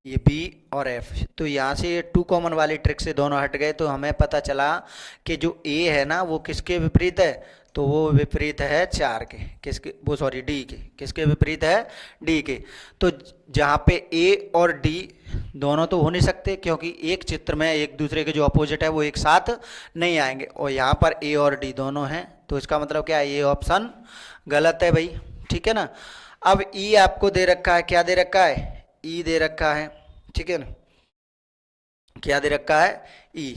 ये बी और एफ, तो यहाँ से ये टू कॉमन वाली ट्रिक से दोनों हट गए, तो हमें पता चला कि जो ए है ना वो किसके विपरीत है, तो वो विपरीत है 4 के, किसके, वो सॉरी डी के, किसके विपरीत है, डी के। तो जहाँ पे ए और डी दोनों तो हो नहीं सकते क्योंकि एक चित्र में एक दूसरे के जो अपोजिट है वो एक साथ नहीं आएंगे, और यहाँ पर ए और डी दोनों हैं, तो इसका मतलब क्या है, ये ऑप्शन गलत है भाई, ठीक है ना। अब ई आपको दे रखा है, क्या दे रखा है, ई दे रखा है, ठीक है ना, क्या दे रखा है, ई।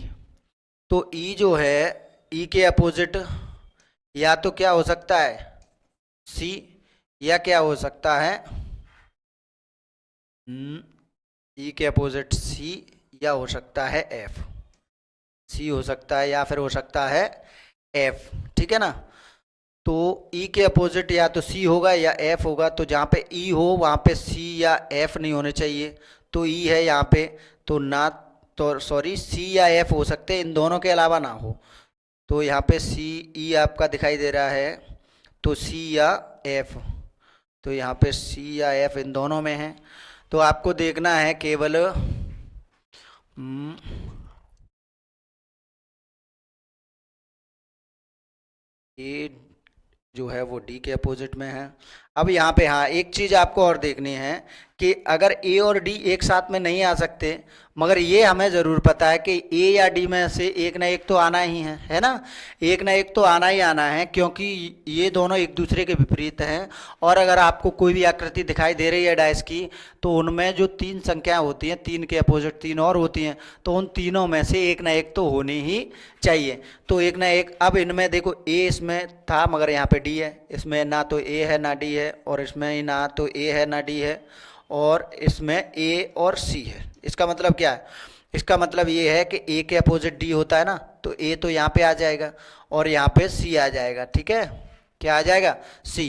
तो ई जो है, ई के अपोजिट या तो क्या हो सकता है, सी, या क्या हो सकता है, ई के अपोजिट सी, या हो सकता है एफ, सी हो सकता है या फिर हो सकता है एफ, ठीक है ना। तो ई के अपोजिट या तो सी होगा या एफ होगा, तो जहाँ पे ई हो वहाँ पे सी या एफ नहीं होने चाहिए, तो ई है यहाँ पे, तो ना, तो सॉरी सी या एफ हो सकते हैं, इन दोनों के अलावा ना हो, तो यहाँ पे सी, ई आपका दिखाई दे रहा है, तो सी या एफ, तो यहाँ पे सी या एफ इन दोनों में है, तो आपको देखना है केवल ए जो है वो डी के अपोजिट में है। अब यहाँ पे हाँ एक चीज़ आपको और देखनी है कि अगर ए और डी एक साथ में नहीं आ सकते, मगर ये हमें ज़रूर पता है कि ए या डी में से एक ना एक तो आना ही है ना, एक ना एक तो आना ही आना है, क्योंकि ये दोनों एक दूसरे के विपरीत हैं। और अगर आपको कोई भी आकृति दिखाई दे रही है डाइस की, तो उनमें जो 3 संख्याएं होती हैं, 3 के अपोजिट 3 और होती हैं, तो उन तीनों में से एक ना एक तो होनी ही चाहिए, तो एक ना एक। अब इनमें देखो ए इसमें था मगर यहाँ पे डी है, इसमें ना तो ए है ना डी है, और इसमें ना तो ए है ना डी है, और इसमें ए और सी है। इसका मतलब क्या है, इसका मतलब ये है कि ए के अपोजिट डी होता है ना, तो ए तो यहाँ पे आ जाएगा और यहाँ पे सी आ जाएगा, ठीक है, क्या आ जाएगा, सी।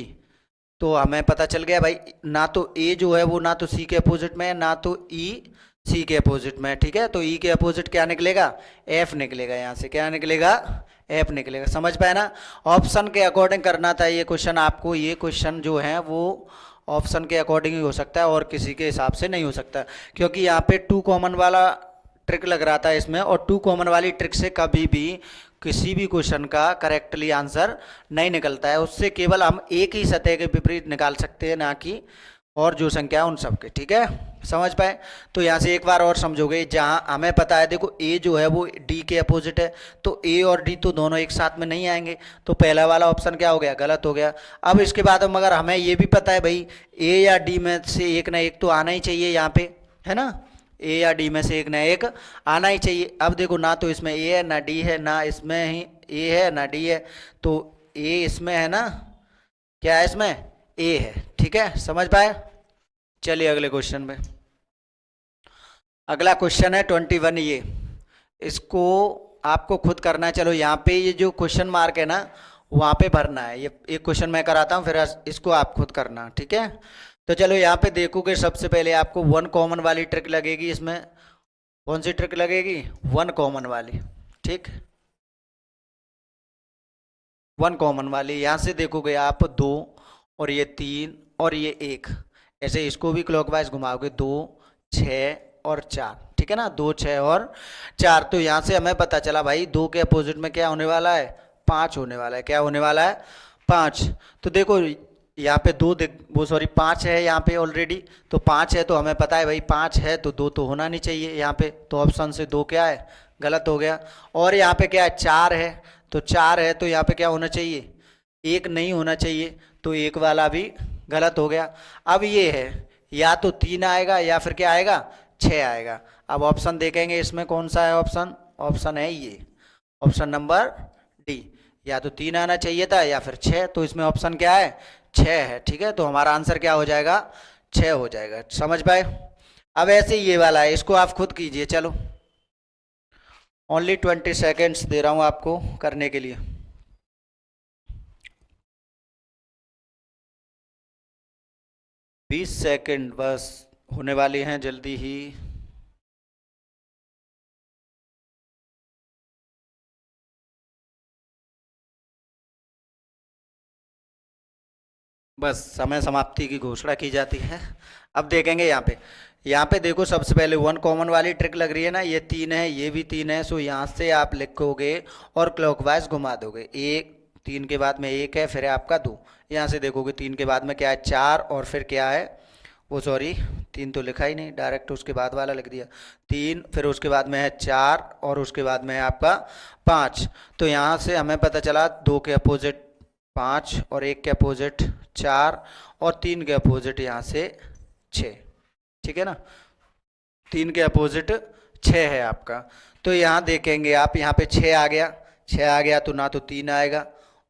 तो हमें पता चल गया भाई, ना तो ए जो है वो ना तो सी के अपोजिट में है, ना तो ई सी के अपोजिट में है, ठीक है। तो ई के अपोजिट क्या निकलेगा, एफ निकलेगा, यहाँ से क्या निकलेगा, एफ निकलेगा। समझ पाए ना, ऑप्शन के अकॉर्डिंग करना था ये क्वेश्चन आपको, ये क्वेश्चन जो है वो ऑप्शन के अकॉर्डिंग ही हो सकता है और किसी के हिसाब से नहीं हो सकता, क्योंकि यहाँ पे टू कॉमन वाला ट्रिक लग रहा था इसमें, और टू कॉमन वाली ट्रिक से कभी भी किसी भी क्वेश्चन का करेक्टली आंसर नहीं निकलता है, उससे केवल हम एक ही सतह के विपरीत निकाल सकते हैं, ना कि और जो संख्या है उन सब के, ठीक है, समझ पाए। तो यहाँ से एक बार और समझोगे, जहाँ हमें पता है देखो ए जो है वो डी के अपोजिट है, तो ए और डी तो दोनों एक साथ में नहीं आएंगे, तो पहला वाला ऑप्शन क्या हो गया, गलत हो गया। अब इसके बाद मगर हमें ये भी पता है भाई, ए या डी में से एक ना एक तो आना ही चाहिए यहाँ पे, है ना, ए या डी में से एक ना एक आना ही चाहिए। अब देखो ना तो इसमें ए है ना डी है, ना इसमें ही ए है ना डी है, तो ए इसमें है ना, क्या है इसमें, ए है, ठीक है, समझ पाए। चलिए अगले क्वेश्चन में, अगला क्वेश्चन है 21, ये इसको आपको खुद करना है। चलो यहाँ पे ये जो क्वेश्चन मार्क है ना वहाँ पे भरना है, ये एक क्वेश्चन मैं कराता हूँ फिर इसको आप खुद करना, ठीक है। तो चलो यहाँ पे देखोगे, सबसे पहले आपको वन कॉमन वाली ट्रिक लगेगी, इसमें कौन सी ट्रिक लगेगी, वन कॉमन वाली, ठीक, वन कॉमन वाली। यहाँ से देखोगे आप 2 और ये 3 और ये 1, ऐसे इसको भी क्लॉकवाइज घुमाओगे, 2 6 और 4, ठीक है ना, 2 6 और 4। तो यहाँ से हमें पता चला भाई 2 के अपोजिट में क्या होने वाला है, 5 होने वाला है, क्या होने वाला है, 5। तो देखो यहाँ पे 2 वो सॉरी 5 है यहाँ पे ऑलरेडी, तो 5 है, तो हमें पता है भाई 5 है तो 2 तो होना नहीं चाहिए यहाँ पे, तो ऑप्शन से 2 क्या है, गलत हो गया। और यहाँ पे क्या है, 4 है, तो 4 है तो यहाँ पे क्या होना चाहिए, 1 नहीं होना चाहिए, तो 1 वाला भी गलत हो गया। अब ये है, या तो 3 आएगा या फिर क्या आएगा, 6 आएगा। अब ऑप्शन देखेंगे इसमें कौन सा है ऑप्शन, ऑप्शन है ये, ऑप्शन नंबर डी, या तो 3 आना चाहिए था या फिर 6, तो इसमें ऑप्शन क्या है, 6 है, ठीक है। तो हमारा आंसर क्या हो जाएगा, 6 हो जाएगा, समझ पाए। अब ऐसे ये वाला है, इसको आप खुद कीजिए, चलो ओनली 20 सेकेंड्स दे रहा हूँ आपको करने के लिए। 20 सेकंड बस, होने वाली हैं जल्दी ही। बस समय समाप्ति की घोषणा की जाती है। अब देखेंगे यहाँ पे देखो, सबसे पहले वन कॉमन वाली ट्रिक लग रही है ना, ये 3 है, ये भी 3 है, सो यहाँ से आप लिखोगे और क्लॉकवाइज घुमा दोगे। एक, 3 के बाद में 1 है, फिर है आपका 2। यहाँ से देखोगे 3 के बाद में क्या है, 4, और फिर क्या है वो, सॉरी 3 तो लिखा ही नहीं, डायरेक्ट उसके बाद वाला लिख दिया। 3, फिर उसके बाद में है 4, और उसके बाद में है आपका 5। तो यहाँ से हमें पता चला 2 के अपोजिट 5, और 1 के अपोजिट 4, और 3 के अपोजिट यहाँ से 6। ठीक है ना, 3 के अपोजिट 6 है आपका। तो यहाँ देखेंगे आप, यहाँ पे 6 आ गया, 6 आ गया तो ना तो 3 आएगा,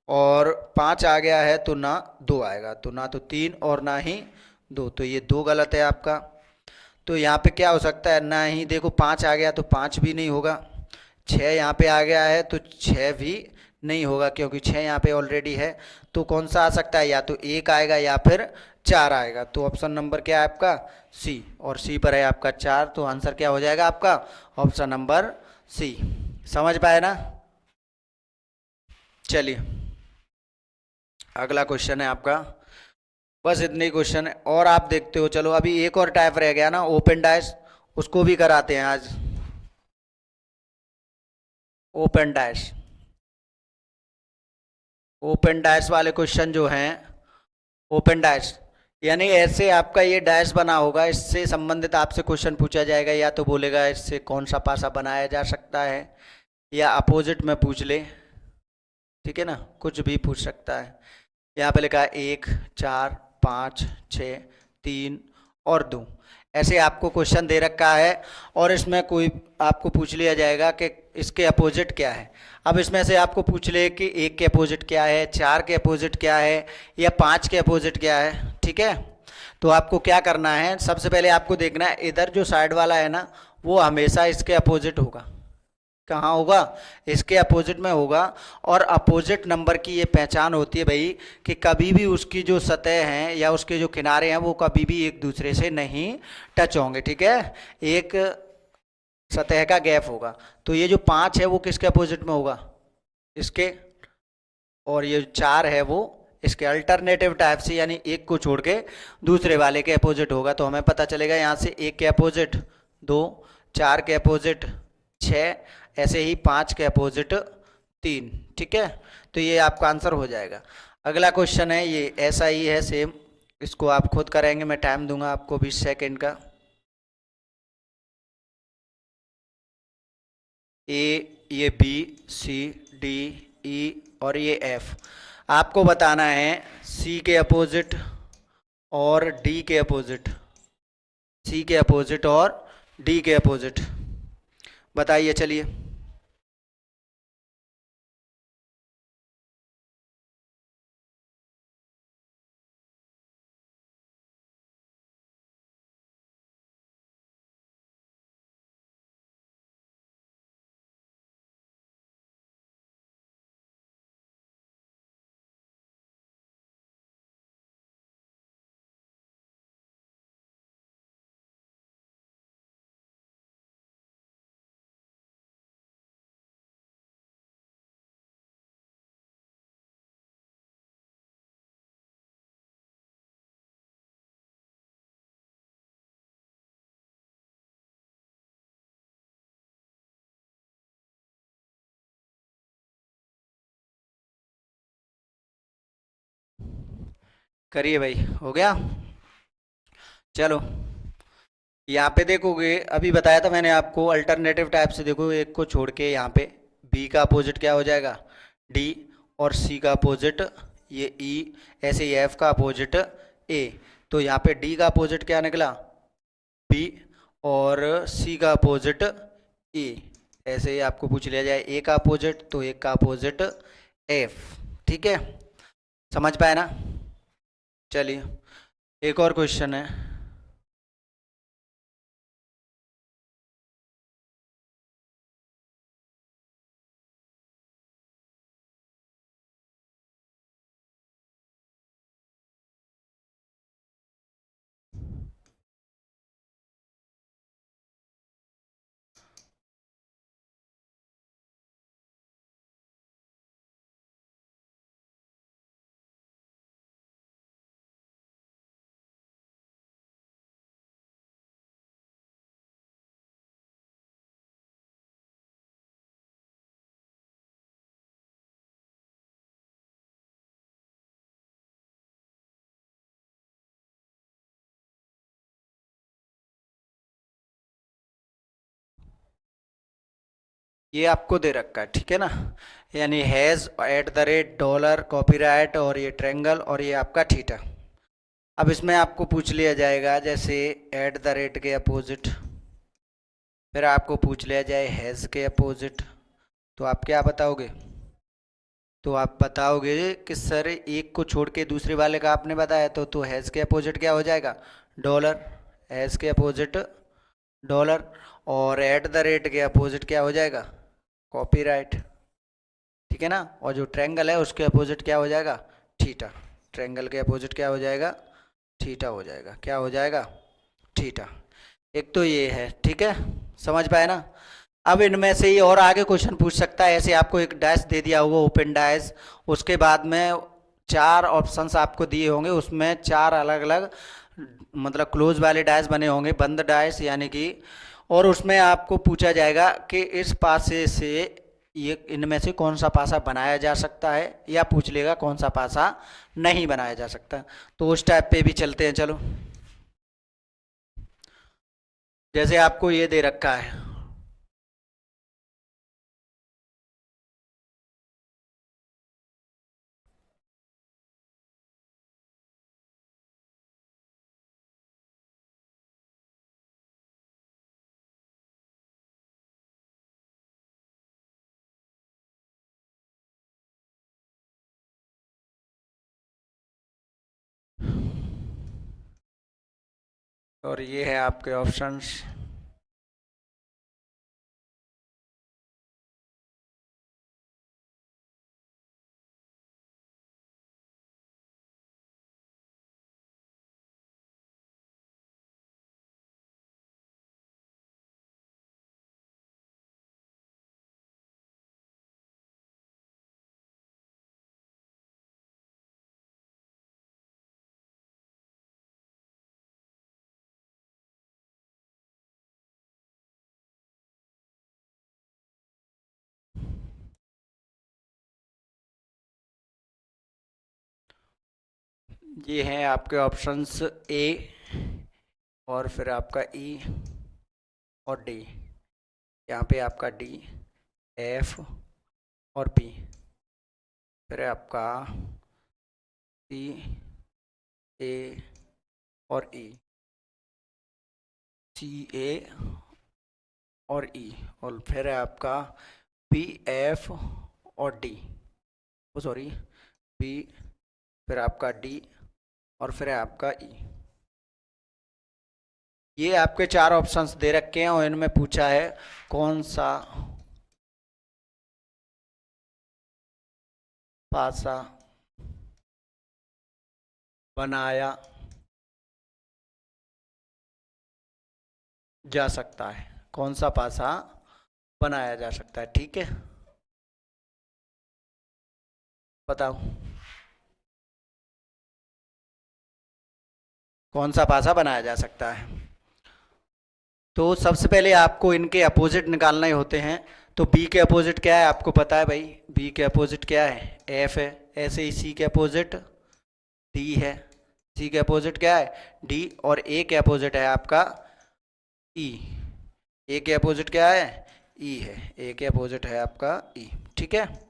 और 5 आ गया है तो ना 2 आएगा, तो ना तो 3 और ना ही 2, तो ये 2 गलत है आपका। तो यहाँ पे क्या हो सकता है, ना ही देखो 5 आ गया तो 5 भी नहीं होगा, 6 यहाँ पे आ गया है तो 6 भी नहीं होगा, क्योंकि 6 यहाँ पे ऑलरेडी है। तो कौन सा आ सकता है, या तो 1 आएगा या फिर 4 आएगा। तो ऑप्शन नंबर क्या है आपका, सी, और सी पर है आपका 4, तो आंसर क्या हो जाएगा आपका, ऑप्शन नंबर सी। समझ पाए ना। चलिए अगला क्वेश्चन है आपका, बस इतने क्वेश्चन है और आप देखते हो। चलो अभी एक और टाइप रह गया ना, ओपन डाइस, उसको भी कराते हैं आज। ओपन डाइस, ओपन डाइस वाले क्वेश्चन जो हैं, ओपन डैश यानी ऐसे आपका ये डैश बना होगा, इससे संबंधित आपसे क्वेश्चन पूछा जाएगा, या तो बोलेगा इससे कौन सा पासा बनाया जा सकता है, या अपोजिट में पूछ ले। ठीक है ना, कुछ भी पूछ सकता है। यहाँ पे लिखा है 1, 4, 5, 6, 3 और 2, ऐसे आपको क्वेश्चन दे रखा है, और इसमें कोई आपको पूछ लिया जाएगा कि इसके अपोजिट क्या है। अब इसमें से आपको पूछ ले कि 1 के अपोजिट क्या है, 4 के अपोजिट क्या है, या 5 के अपोजिट क्या है। ठीक है, तो आपको क्या करना है, सबसे पहले आपको देखना है इधर जो साइड वाला है ना, वो हमेशा इसके अपोजिट होगा। कहाँ होगा, इसके अपोजिट में होगा। और अपोजिट नंबर की ये पहचान होती है भाई, कि कभी भी उसकी जो सतह हैं या उसके जो किनारे हैं वो कभी भी एक दूसरे से नहीं टच होंगे। ठीक है, एक सतह का गैप होगा। तो ये जो 5 है वो किसके अपोजिट में होगा, इसके, और ये 4 है वो इसके अल्टरनेटिव टाइप से, यानी एक को छोड़ के दूसरे वाले के अपोजिट होगा। तो हमें पता चलेगा यहाँ से 1 के अपोजिट 2, 4 के अपोजिट 6, ऐसे ही 5 के अपोजिट 3। ठीक है, तो ये आपका आंसर हो जाएगा। अगला क्वेश्चन है, ये ऐसा ही है सेम, इसको आप खुद करेंगे, मैं टाइम दूंगा आपको 20 सेकेंड का। ए, ये बी, सी, डी, ई और ये एफ। आपको बताना है सी के अपोजिट और डी के अपोजिट, सी के अपोजिट और डी के अपोजिट, बताइए चलिए। करिए भाई, हो गया। चलो यहाँ पे देखोगे, अभी बताया था मैंने आपको अल्टरनेटिव टाइप से, देखो एक को छोड़ के यहाँ पे बी का अपोजिट क्या हो जाएगा, डी, और सी का अपोजिट ये ई, ऐसे ही एफ का अपोजिट ए। तो यहाँ पे डी का अपोजिट क्या निकला, बी, और सी का अपोजिट ए। ऐसे ही आपको पूछ लिया जाए ए का अपोजिट, तो एक का अपोजिट एफ। ठीक है, समझ पाए ना। चलिए एक और क्वेश्चन है। ये आपको दे रखा है, ठीक है ना, यानी हैज़ @ $, और ये ट्रायंगल और ये आपका थीटा। अब इसमें आपको पूछ लिया जाएगा जैसे @ के अपोजिट, फिर आपको पूछ लिया जाए हैज़ के अपोजिट, तो आप क्या बताओगे? तो आप बताओगे कि सर एक को छोड़ के दूसरे वाले का आपने बताया तो हैज़ के अपोजिट क्या हो जाएगा? डॉलर। हैज़ के अपोजिट डॉलर, और @ के अपोजिट क्या हो जाएगा? कॉपीराइट, ठीक है ना। और जो ट्रायंगल है उसके अपोजिट क्या हो जाएगा? थीटा। ट्रायंगल के अपोजिट क्या हो जाएगा? थीटा हो जाएगा। क्या हो जाएगा? थीटा। एक तो ये है, ठीक है, समझ पाए ना। अब इनमें से ही और आगे क्वेश्चन पूछ सकता है, ऐसे आपको एक डैश दे दिया होगा, ओपन डैश, उसके बाद में 4 ऑप्शंस आपको दिए होंगे, उसमें 4 अलग अलग मतलब क्लोज वाले डैश बने होंगे, बंद डैश यानी कि, और उसमें आपको पूछा जाएगा कि इस पासे से ये इनमें से कौन सा पासा बनाया जा सकता है, या पूछ लेगा कौन सा पासा नहीं बनाया जा सकता। तो उस टाइप पे भी चलते हैं, चलो। जैसे आपको ये दे रखा है, और ये है आपके ऑप्शंस। ये हैं आपके ऑप्शंस ए, और फिर आपका ई और डी। यहाँ पे आपका डी, एफ और बी, फिर आपका सी, ए और ई, सी, ए और ई, और फिर आपका बी, एफ और डी, ओ सॉरी, बी, फिर आपका डी, और फिर आपका ई। ये आपके 4 ऑप्शंस दे रखे हैं, और इनमें पूछा है कौन सा पासा बनाया जा सकता है, कौन सा पासा बनाया जा सकता है, ठीक है, बताओ कौन सा पासा बनाया जा सकता है। तो सबसे पहले आपको इनके अपोजिट निकालने होते हैं। तो बी के अपोजिट क्या है आपको पता है भाई, बी के अपोजिट क्या है? एफ है। ऐसे ही सी के अपोजिट डी है। सी के अपोजिट क्या है? डी। और ए के अपोजिट है आपका ई। ए के अपोजिट क्या है? ई है। ए के अपोजिट है आपका ई, ठीक है।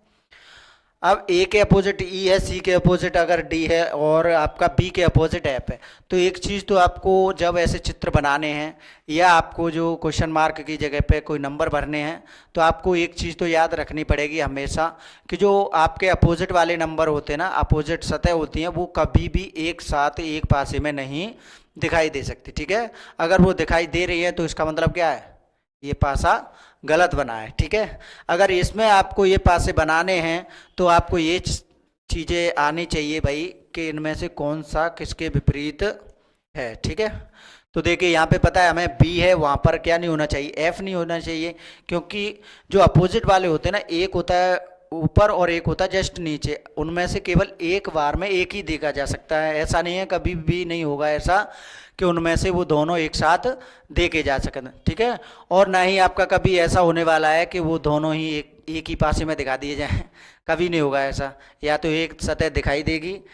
अब ए के अपोजिट ई है, सी के अपोजिट अगर डी है, और आपका बी के अपोजिट एफ है, तो एक चीज़ तो आपको जब ऐसे चित्र बनाने हैं, या आपको जो क्वेश्चन मार्क की जगह पे कोई नंबर भरने हैं, तो आपको एक चीज़ तो याद रखनी पड़ेगी हमेशा, कि जो आपके अपोजिट वाले नंबर होते हैं ना, अपोजिट सतह होती हैं, वो कभी भी एक साथ एक पासे में नहीं दिखाई दे सकती, ठीक है। अगर वो दिखाई दे रही है तो इसका मतलब क्या है? ये पासा गलत बना है, ठीक है। अगर इसमें आपको ये पासे बनाने हैं तो आपको ये चीज़ें आनी चाहिए भाई, कि इनमें से कौन सा किसके विपरीत है, ठीक है। तो देखिए यहाँ पे पता है हमें बी है, वहाँ पर क्या नहीं होना चाहिए? एफ नहीं होना चाहिए, क्योंकि जो अपोजिट वाले होते हैं ना, एक होता है ऊपर और एक होता है जस्ट नीचे, उनमें से केवल एक बार में एक ही देखा जा सकता है। ऐसा नहीं है, कभी भी नहीं होगा ऐसा कि उनमें से वो दोनों एक साथ देखे जा सकें, ठीक है। और ना ही आपका कभी ऐसा होने वाला है कि वो दोनों ही एक ही पासे में दिखा दिए जाएं, कभी नहीं होगा ऐसा। या तो एक सतह दिखाई देगी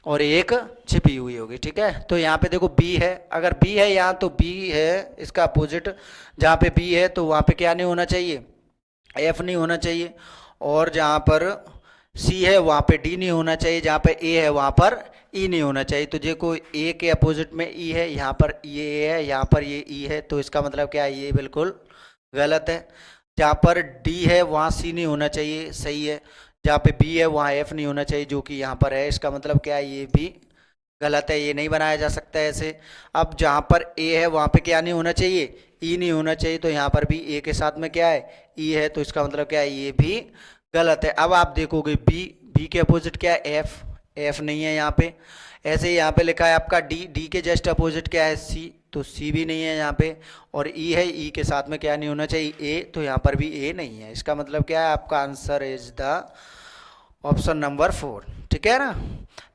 और एक छिपी हुई होगी, ठीक है। तो यहाँ पे देखो बी है, अगर बी है यहाँ तो बी है इसका अपोजिट, जहाँ पे बी है तो वहाँ पे क्या नहीं होना चाहिए? एफ नहीं होना चाहिए, और जहाँ पर सी है वहाँ पे डी नहीं होना चाहिए, जहाँ पे ए है वहाँ पर ई नहीं होना चाहिए। तो देखो ए के अपोजिट में ई है, यहाँ पर ये ए है, यहाँ पर ये ई है, तो इसका मतलब क्या है, ये बिल्कुल गलत है। जहाँ पर डी है वहाँ सी नहीं होना चाहिए, सही है। जहाँ पे बी है वहाँ एफ नहीं होना चाहिए, जो कि यहाँ पर है, इसका मतलब क्या है, ये भी गलत है, ये नहीं बनाया जा सकता है ऐसे। अब जहाँ पर ए है वहाँ पे क्या नहीं होना चाहिए, ई नहीं होना चाहिए, तो यहाँ पर भी ए के साथ में क्या है, ई है, तो इसका मतलब क्या है, ये भी गलत है। अब आप देखोगे बी, बी के अपोजिट क्या है, एफ, एफ नहीं है यहाँ पे। ऐसे ही यहाँ पे लिखा है आपका डी, डी के जस्ट अपोजिट क्या है, सी, तो सी भी नहीं है यहाँ पे। और ई है, ई के साथ में क्या नहीं होना चाहिए, ए, तो यहाँ पर भी ए नहीं है। इसका मतलब क्या है, आपका answer is the option number 4, ठीक है ना।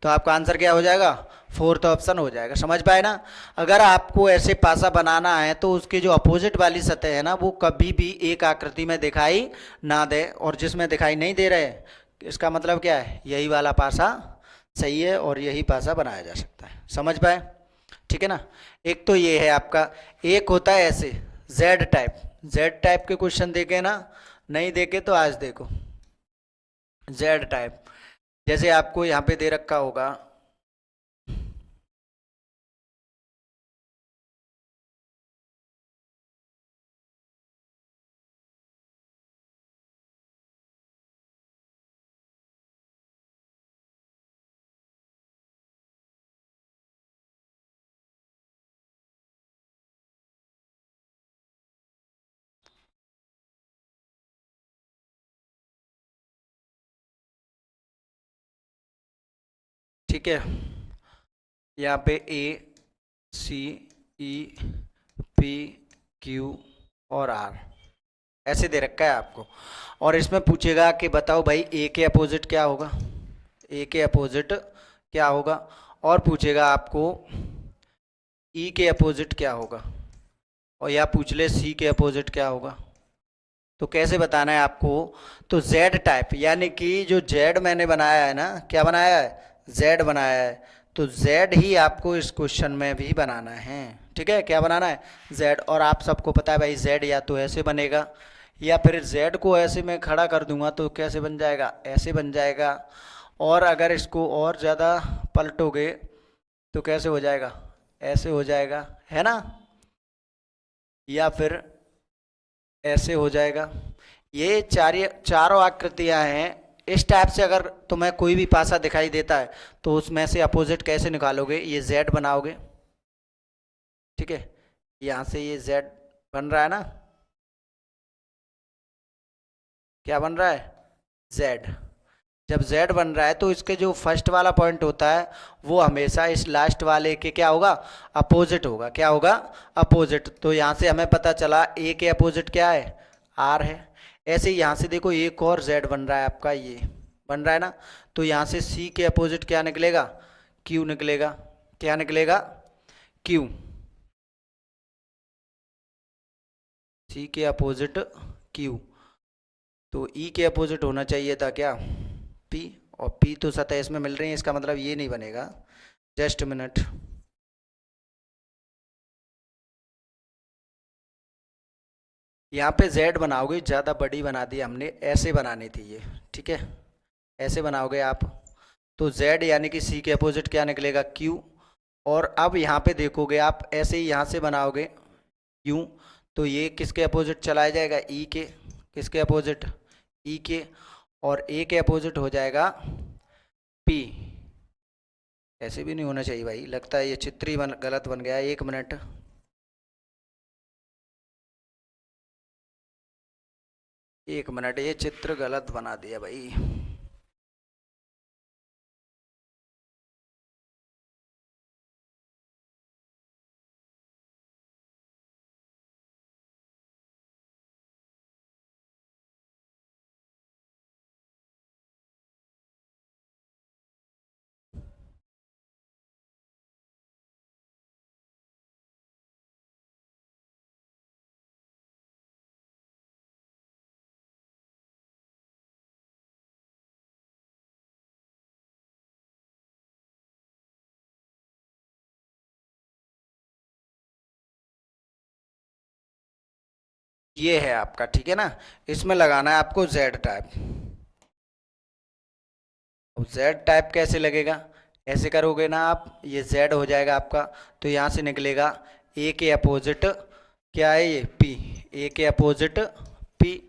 तो आपका आंसर क्या हो जाएगा, फोर्थ ऑप्शन हो जाएगा। समझ पाए ना। अगर आपको ऐसे पासा बनाना है तो उसके जो अपोजिट वाली सतह है ना, वो कभी भी एक आकृति में दिखाई ना दे, और जिसमें दिखाई नहीं दे रहे, इसका मतलब क्या है, यही वाला पासा सही है और यही पासा बनाया जा सकता है। समझ पाए, ठीक है ना। एक तो ये है आपका, एक होता है ऐसे जेड टाइप, जेड टाइप के क्वेश्चन देखे ना, नहीं देखे तो आज देखो। जेड टाइप, जैसे आपको यहाँ पे दे रखा होगा, ठीक है, यहाँ पे ए, सी, ई, पी, क्यू और आर ऐसे दे रखा है आपको। और इसमें पूछेगा कि बताओ भाई ए के अपोजिट क्या होगा, ए के अपोजिट क्या होगा, और पूछेगा आपको ई के अपोजिट क्या होगा, और या पूछ ले सी के अपोजिट क्या होगा। तो कैसे बताना है आपको, तो जेड टाइप, यानी कि जो जेड मैंने बनाया है ना, क्या बनाया है, जेड बनाया है, तो जेड ही आपको इस क्वेश्चन में भी बनाना है। ठीक है, क्या बनाना है, जेड। और आप सबको पता है भाई, जेड या तो ऐसे बनेगा, या फिर जेड को ऐसे मैं खड़ा कर दूंगा तो कैसे बन जाएगा, ऐसे बन जाएगा। और अगर इसको और ज़्यादा पलटोगे तो कैसे हो जाएगा, ऐसे हो जाएगा, है ना, या फिर ऐसे हो जाएगा। ये चारों आकृतियां हैं। इस टाइप से अगर तुम्हें कोई भी पासा दिखाई देता है तो उसमें से अपोजिट कैसे निकालोगे, ये जेड बनाओगे, ठीक है। यहाँ से ये जेड बन रहा है ना, क्या बन रहा है, जेड। जब जेड बन रहा है तो इसके जो फर्स्ट वाला पॉइंट होता है वो हमेशा इस लास्ट वाले के क्या होगा, अपोजिट होगा। क्या होगा, अपोजिट। तो यहाँ से हमें पता चला ए के अपोजिट क्या है, आर है। ऐसे ही यहाँ से देखो एक और जेड बन रहा है आपका, ये बन रहा है ना, तो यहाँ से सी के अपोजिट क्या निकलेगा, क्यू निकलेगा। क्या निकलेगा, क्यू। सी के अपोजिट क्यू, तो ई के अपोजिट होना चाहिए था क्या, पी। और पी तो सतह इसमें मिल रही है, इसका मतलब ये नहीं बनेगा। जस्ट मिनट, यहाँ पे जेड बनाओगे, ज़्यादा बड़ी बना दी हमने, ऐसे बनानी थी ये, ठीक है, ऐसे बनाओगे आप। तो जेड यानी कि सी के अपोजिट क्या निकलेगा, क्यू। और अब यहाँ पे देखोगे आप, ऐसे ही यहाँ से बनाओगे क्यू, तो ये किसके अपोजिट चलाया जाएगा, ई के, किसके अपोजिट, ई के। और ए के अपोजिट हो जाएगा पी। ऐसे भी नहीं होना चाहिए भाई, लगता है ये चित्र ही गलत बन गया, 1 मिनट। एक मिनट, ये चित्र गलत बना दिया भाई। ये है आपका, ठीक है ना। इसमें लगाना है आपको जेड टाइप। अब जेड टाइप कैसे लगेगा, ऐसे करोगे ना आप, ये जेड हो जाएगा आपका। तो यहाँ से निकलेगा ए के अपोजिट क्या है, ये पी, ए के अपोजिट पी।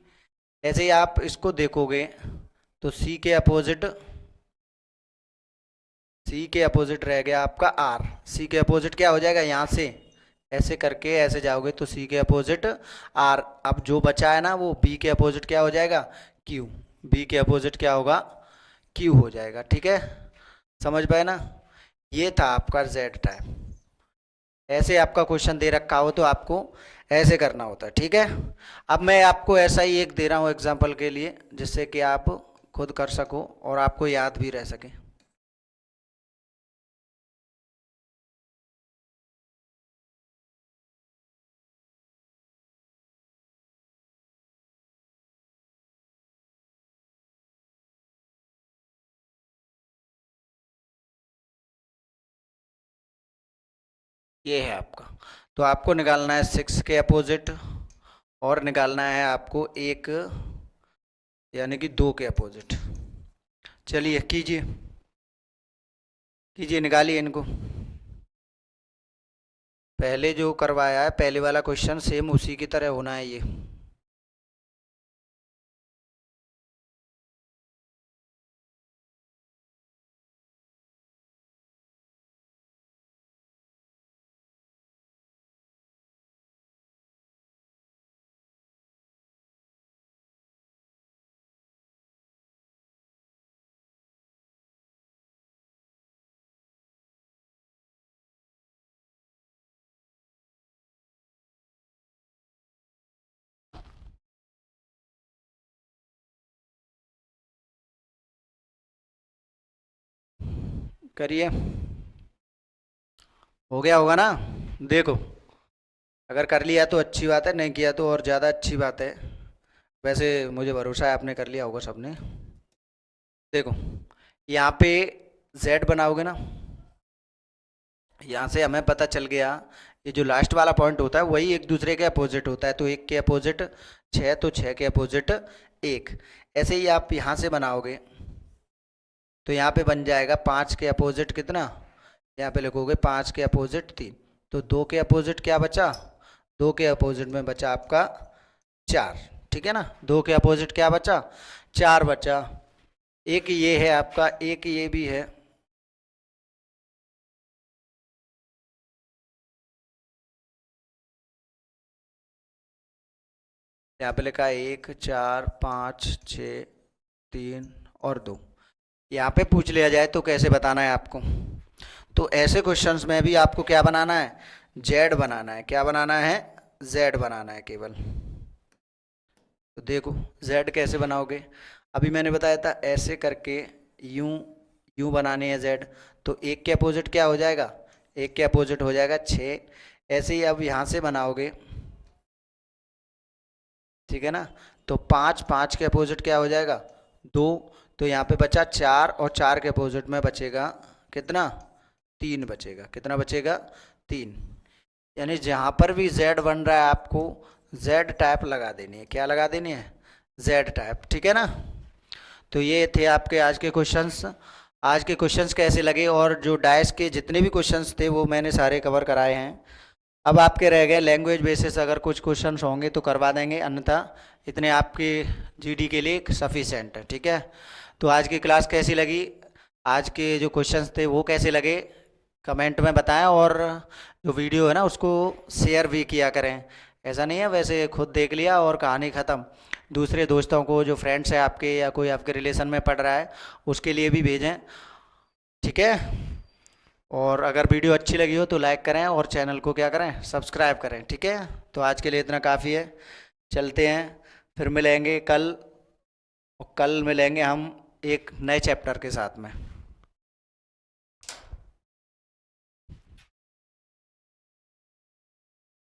ऐसे ही आप इसको देखोगे तो सी के अपोजिट रह गया आपका आर। सी के अपोजिट क्या हो जाएगा, यहाँ से ऐसे करके ऐसे जाओगे तो सी के अपोजिट आर। अब जो बचा है ना वो बी के अपोजिट क्या हो जाएगा, क्यू। बी के अपोजिट क्या होगा, क्यू हो जाएगा, ठीक है। समझ पाए ना, ये था आपका जेड टाइप। ऐसे आपका क्वेश्चन दे रखा हो तो आपको ऐसे करना होता है, ठीक है। अब मैं आपको ऐसा ही एक दे रहा हूँ एग्जाम्पल के लिए, जिससे कि आप खुद कर सको और आपको याद भी रह सके। ये है आपका, तो आपको निकालना है 6 के अपोजिट और निकालना है आपको एक यानी कि 2 के अपोजिट। चलिए कीजिए, कीजिए, निकालिए इनको। पहले जो करवाया है पहले वाला क्वेश्चन सेम उसी की तरह होना है ये। करिए, हो गया होगा ना। देखो, अगर कर लिया तो अच्छी बात है, नहीं किया तो और ज़्यादा अच्छी बात है। वैसे मुझे भरोसा है आपने कर लिया होगा सबने। देखो, यहाँ पे z बनाओगे ना, यहाँ से हमें पता चल गया ये जो लास्ट वाला पॉइंट होता है वही एक दूसरे के अपोजिट होता है। तो एक के अपोजिट 6, तो 6 के अपोजिट 1। ऐसे ही आप यहाँ से बनाओगे तो यहाँ पे बन जाएगा 5 के अपोजिट कितना, यहाँ पे लिखोगे 5 के अपोजिट 3। तो 2 के अपोजिट क्या बचा, 2 के अपोजिट में बचा आपका 4, ठीक है ना। 2 के अपोजिट क्या बचा, 4 बचा। एक ये है आपका, एक ये भी है। यहाँ पे लिखा है 1, 4, 5, 6, 3 और 2। यहाँ पे पूछ लिया जाए तो कैसे बताना है आपको। तो ऐसे क्वेश्चंस में भी आपको क्या बनाना है, जेड बनाना है। क्या बनाना है, जेड बनाना है केवल। तो देखो जेड कैसे बनाओगे, अभी मैंने बताया था ऐसे करके यूं यूं बनाने हैं जेड। तो एक के अपोजिट क्या हो जाएगा, एक के अपोजिट हो जाएगा 6। ऐसे ही अब यहाँ से बनाओगे, ठीक है ना। तो 5, 5 के अपोजिट क्या हो जाएगा, 2। तो यहाँ पे बचा 4 और 4 के अपोजिट में बचेगा कितना, 3 बचेगा। कितना बचेगा, 3। यानी जहाँ पर भी z बन रहा है आपको z टाइप लगा देनी है। क्या लगा देनी है, z टाइप, ठीक है ना। तो ये थे आपके आज के क्वेश्चंस। आज के क्वेश्चंस कैसे लगे, और जो डाइस के जितने भी क्वेश्चंस थे वो मैंने सारे कवर कराए हैं। अब आपके रह गए लैंग्वेज बेसिस, अगर कुछ क्वेश्चंस होंगे तो करवा देंगे, अन्यथा इतने आपके जीडी के लिए सफिशेंट है, ठीक है। तो आज की क्लास कैसी लगी, आज के जो क्वेश्चंस थे वो कैसे लगे, कमेंट में बताएं। और जो वीडियो है ना उसको शेयर भी किया करें। ऐसा नहीं है वैसे खुद देख लिया और कहानी ख़त्म, दूसरे दोस्तों को जो फ्रेंड्स हैं आपके या कोई आपके रिलेशन में पढ़ रहा है उसके लिए भी भेजें, ठीक है। और अगर वीडियो अच्छी लगी हो तो लाइक करें और चैनल को क्या करें, सब्सक्राइब करें, ठीक है। तो आज के लिए इतना काफ़ी है, चलते हैं, फिर मिलेंगे कल। और कल मिलेंगे हम एक नए चैप्टर के साथ में।